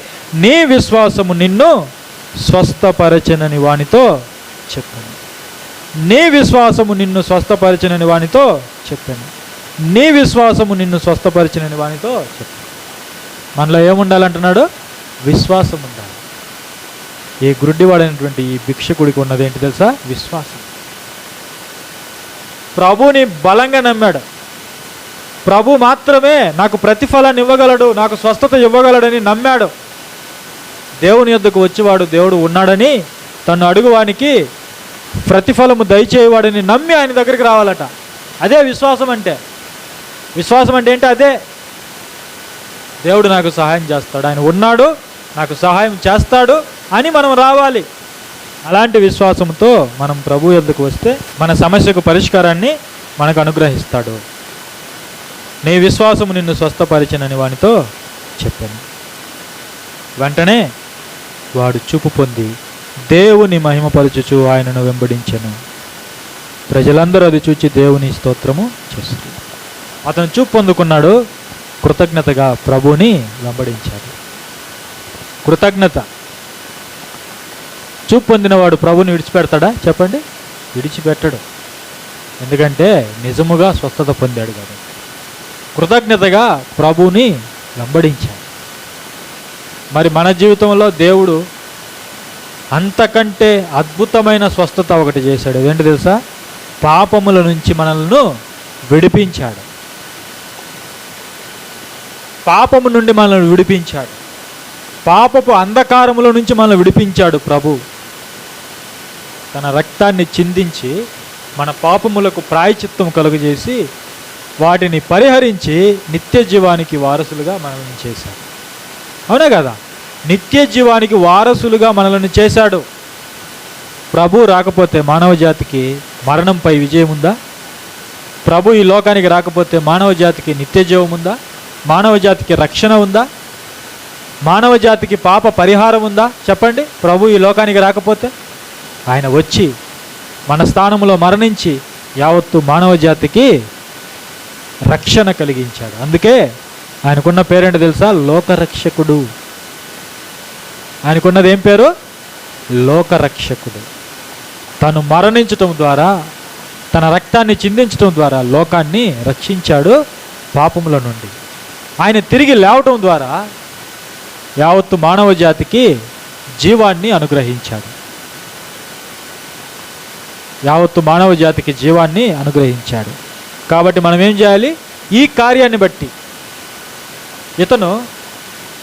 నీ విశ్వాసము నిన్ను స్వస్థపరచనని వానితో చెప్పాను. నీ విశ్వాసము నిన్ను స్వస్థపరచనని వానితో చెప్పాను. నీ విశ్వాసము నిన్ను స్వస్థపరచనని వానితో చెప్పాను. మనలో ఏముండాలంటున్నాడు? విశ్వాసం ఉండాలి. ఈ గుడ్డివాడైనటువంటి ఈ భిక్షకుడికి ఉన్నది ఏంటి తెలుసా? విశ్వాసం. ప్రభుని బలంగా నమ్మాడు. ప్రభు మాత్రమే నాకు ప్రతిఫలాన్ని ఇవ్వగలడు, నాకు స్వస్థత ఇవ్వగలడని నమ్మాడు. దేవుని యొద్దకు వచ్చేవాడు దేవుడు ఉన్నాడని, తను అడుగువానికి ప్రతిఫలము దయచేయవాడని నమ్మి ఆయన దగ్గరికి రావాలట. అదే విశ్వాసం అంటే. విశ్వాసం అంటే ఏంటి? అదే, దేవుడు నాకు సహాయం చేస్తాడు, ఆయన ఉన్నాడు, నాకు సహాయం చేస్తాడు అని మనం రావాలి. అలాంటి విశ్వాసంతో మనం ప్రభు యొద్దకు వస్తే మన సమస్యకు పరిష్కారాన్ని మనకు అనుగ్రహిస్తాడు. నీ విశ్వాసము నిన్ను స్వస్థపరిచనని వానితో చెప్పాను. వెంటనే వాడు చూపు పొంది దేవుని మహిమపరచుచు ఆయనను వెంబడించెను. ప్రజలందరూ అది చూచి దేవుని స్తోత్రము చేశారు. అతను చూపు పొందుకున్నాడు, కృతజ్ఞతగా ప్రభుని వెంబడించాడు. కృతజ్ఞత. చూపు పొందినవాడు ప్రభుని విడిచిపెడతాడా? చెప్పండి, విడిచిపెట్టడు. ఎందుకంటే నిజముగా స్వస్థత పొందాడు కాబట్టి. కృతజ్ఞతగా ప్రభుని వెంబడించాడు. మరి మన జీవితంలో దేవుడు అంతకంటే అద్భుతమైన స్వస్థత ఒకటి చేశాడు. ఏంటి తెలుసా? పాపముల నుంచి మనల్ని విడిపించాడు. పాపము నుండి మనల్ని విడిపించాడు. పాపపు అంధకారముల నుంచి మనల్ని విడిపించాడు ప్రభు. తన రక్తాన్ని చిందించి మన పాపములకు ప్రాయశ్చిత్తం కలుగజేసి వాటిని పరిహరించి నిత్య జీవానికి వారసులుగా మనల్ని చేశాడు. అవునా కదా? నిత్య జీవానికి వారసులుగా మనల్ని చేశాడు. ప్రభు రాకపోతే మానవ జాతికి మరణంపై విజయం ఉందా? ప్రభు ఈ లోకానికి రాకపోతే మానవ జాతికి నిత్య జీవం ఉందా? మానవ జాతికి రక్షణ ఉందా? మానవ జాతికి పాప పరిహారం ఉందా? చెప్పండి. ప్రభు ఈ లోకానికి రాకపోతే ఆయన వచ్చి మన స్థానంలో మరణించి యావత్తు మానవ జాతికి రక్షణ కలిగించాడు. అందుకే ఆయనకున్న పేరేంటి తెలుసా? లోకరక్షకుడు. ఆయనకున్నది ఏం పేరు? లోకరక్షకుడు. తను మరణించటం ద్వారా, తన రక్తాన్ని చిందించటం ద్వారా లోకాన్ని రక్షించాడు పాపముల నుండి. ఆయన తిరిగి లేవటం ద్వారా యావత్తు మానవ జాతికి జీవాన్ని అనుగ్రహించాడు. యావత్తు మానవ జాతికి జీవాన్ని అనుగ్రహించాడు. కాబట్టి మనం ఏం చేయాలి? ఈ కార్యాన్ని బట్టి,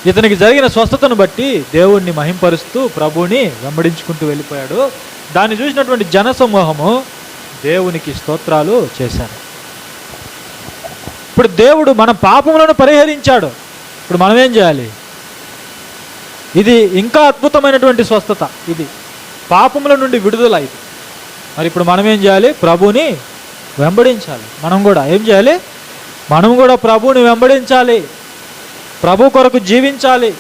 ఇతనికి జరిగిన స్వస్థతను బట్టి దేవుణ్ణి మహింపరుస్తూ ప్రభువుని వెంబడించుకుంటూ వెళ్ళిపోయాడు. దాన్ని చూసినటువంటి జనసమూహము దేవునికి స్తోత్రాలు చేశారు. ఇప్పుడు దేవుడు మన పాపములను పరిహరించాడు. ఇప్పుడు మనం ఏం చేయాలి? ఇది ఇంకా అద్భుతమైనటువంటి స్వస్థత. ఇది పాపముల నుండి విడుదల. ఇది మరి ఇప్పుడు మనం ఏం చేయాలి? ప్రభువుని వెంబడించాలి. మనం కూడా ఏం చేయాలి? మనం కూడా ప్రభువుని వెంబడించాలి. ప్రభు కొరకు జీవించాలి.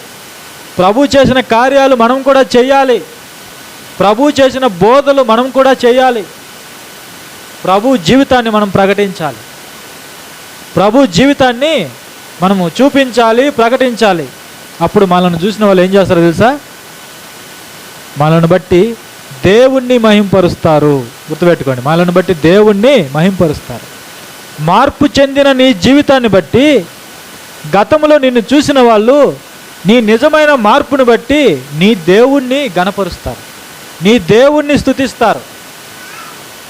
ప్రభు చేసిన కార్యాలు మనం కూడా చేయాలి. ప్రభు చేసిన బోధలు మనం కూడా చేయాలి. ప్రభు జీవితాన్ని మనం ప్రకటించాలి. ప్రభు జీవితాన్ని మనము చూపించాలి, ప్రకటించాలి. అప్పుడు మనల్ని చూసిన వాళ్ళు ఏం చేస్తారో తెలుసా? మనల్ని బట్టి దేవుణ్ణి మహింపరుస్తారు. గుర్తుపెట్టుకోండి, మనల్ని బట్టి దేవుణ్ణి మహింపరుస్తారు. మార్పు చెందిన నీ జీవితాన్ని బట్టి గతంలో నిన్ను చూసిన వాళ్ళు నీ నిజమైన మార్పును బట్టి నీ దేవుణ్ణి గణపరుస్తారు, నీ దేవుణ్ణి స్తుతిస్తారు.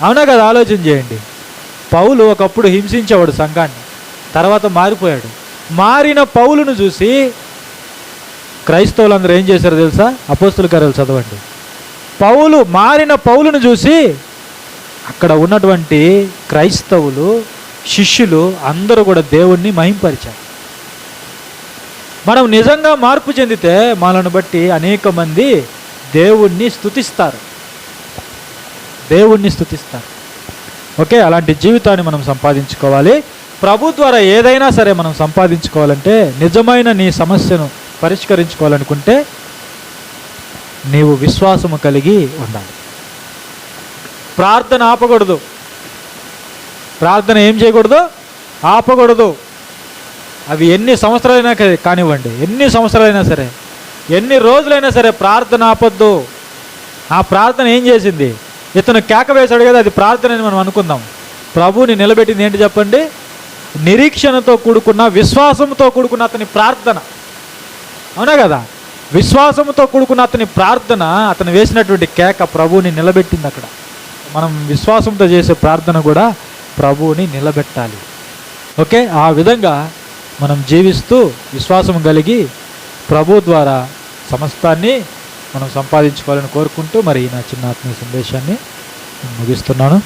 అవునా కదా? ఆలోచన చేయండి. పౌలు ఒకప్పుడు హింసించేవాడు సంఘాన్ని, తర్వాత మారిపోయాడు. మారిన పౌలును చూసి క్రైస్తవులందరూ ఏం చేశారు తెలుసా? అపోస్తుల కార్యాలు చదవండి. మారిన పౌలును చూసి అక్కడ ఉన్నటువంటి క్రైస్తవులు, శిష్యులు అందరూ కూడా దేవుణ్ణి మహింపరిచారు. మనం నిజంగా మార్పు చెందితే మనల్ని బట్టి అనేక మంది దేవుణ్ణి స్తుతిస్తారు. ఓకే, అలాంటి జీవితాన్ని మనం సంపాదించుకోవాలి. ప్రభు ద్వారా ఏదైనా సరే మనం సంపాదించుకోవాలంటే, నిజమైన నీ సమస్యను పరిష్కరించుకోవాలనుకుంటే నీవు విశ్వాసము కలిగి ఉండాలి. ప్రార్థన ఆపకూడదు. ప్రార్థన ఏం చేయకూడదు? ఆపకూడదు. అవి ఎన్ని సంవత్సరాలైనా కానివ్వండి, ఎన్ని సంవత్సరాలైనా సరే, ఎన్ని రోజులైనా సరే ప్రార్థన ఆపొద్దు. ఆ ప్రార్థన ఏం చేసింది? ఇతను కేక వేశాడు కదా, అది ప్రార్థన అని మనం అనుకుందాం. ప్రభువుని నిలబెట్టింది ఏంటి చెప్పండి? నిరీక్షణతో కూడుకున్న, విశ్వాసంతో కూడుకున్న అతని ప్రార్థన. అవునా కదా? విశ్వాసంతో కూడుకున్న అతని ప్రార్థన, అతను వేసినటువంటి కేక ప్రభువుని నిలబెట్టింది. అక్కడ మనం విశ్వాసంతో చేసే ప్రార్థన కూడా ప్రభువుని నిలబెట్టాలి. ఓకే, ఆ విధంగా మనం జీవిస్తూ విశ్వాసం కలిగి ప్రభు ద్వారా సమస్తాన్ని మనం సంపాదించుకోవాలని కోరుకుంటూ మరి నా చిన్న ఆత్మీయ సందేశాన్ని ముగిస్తున్నాను.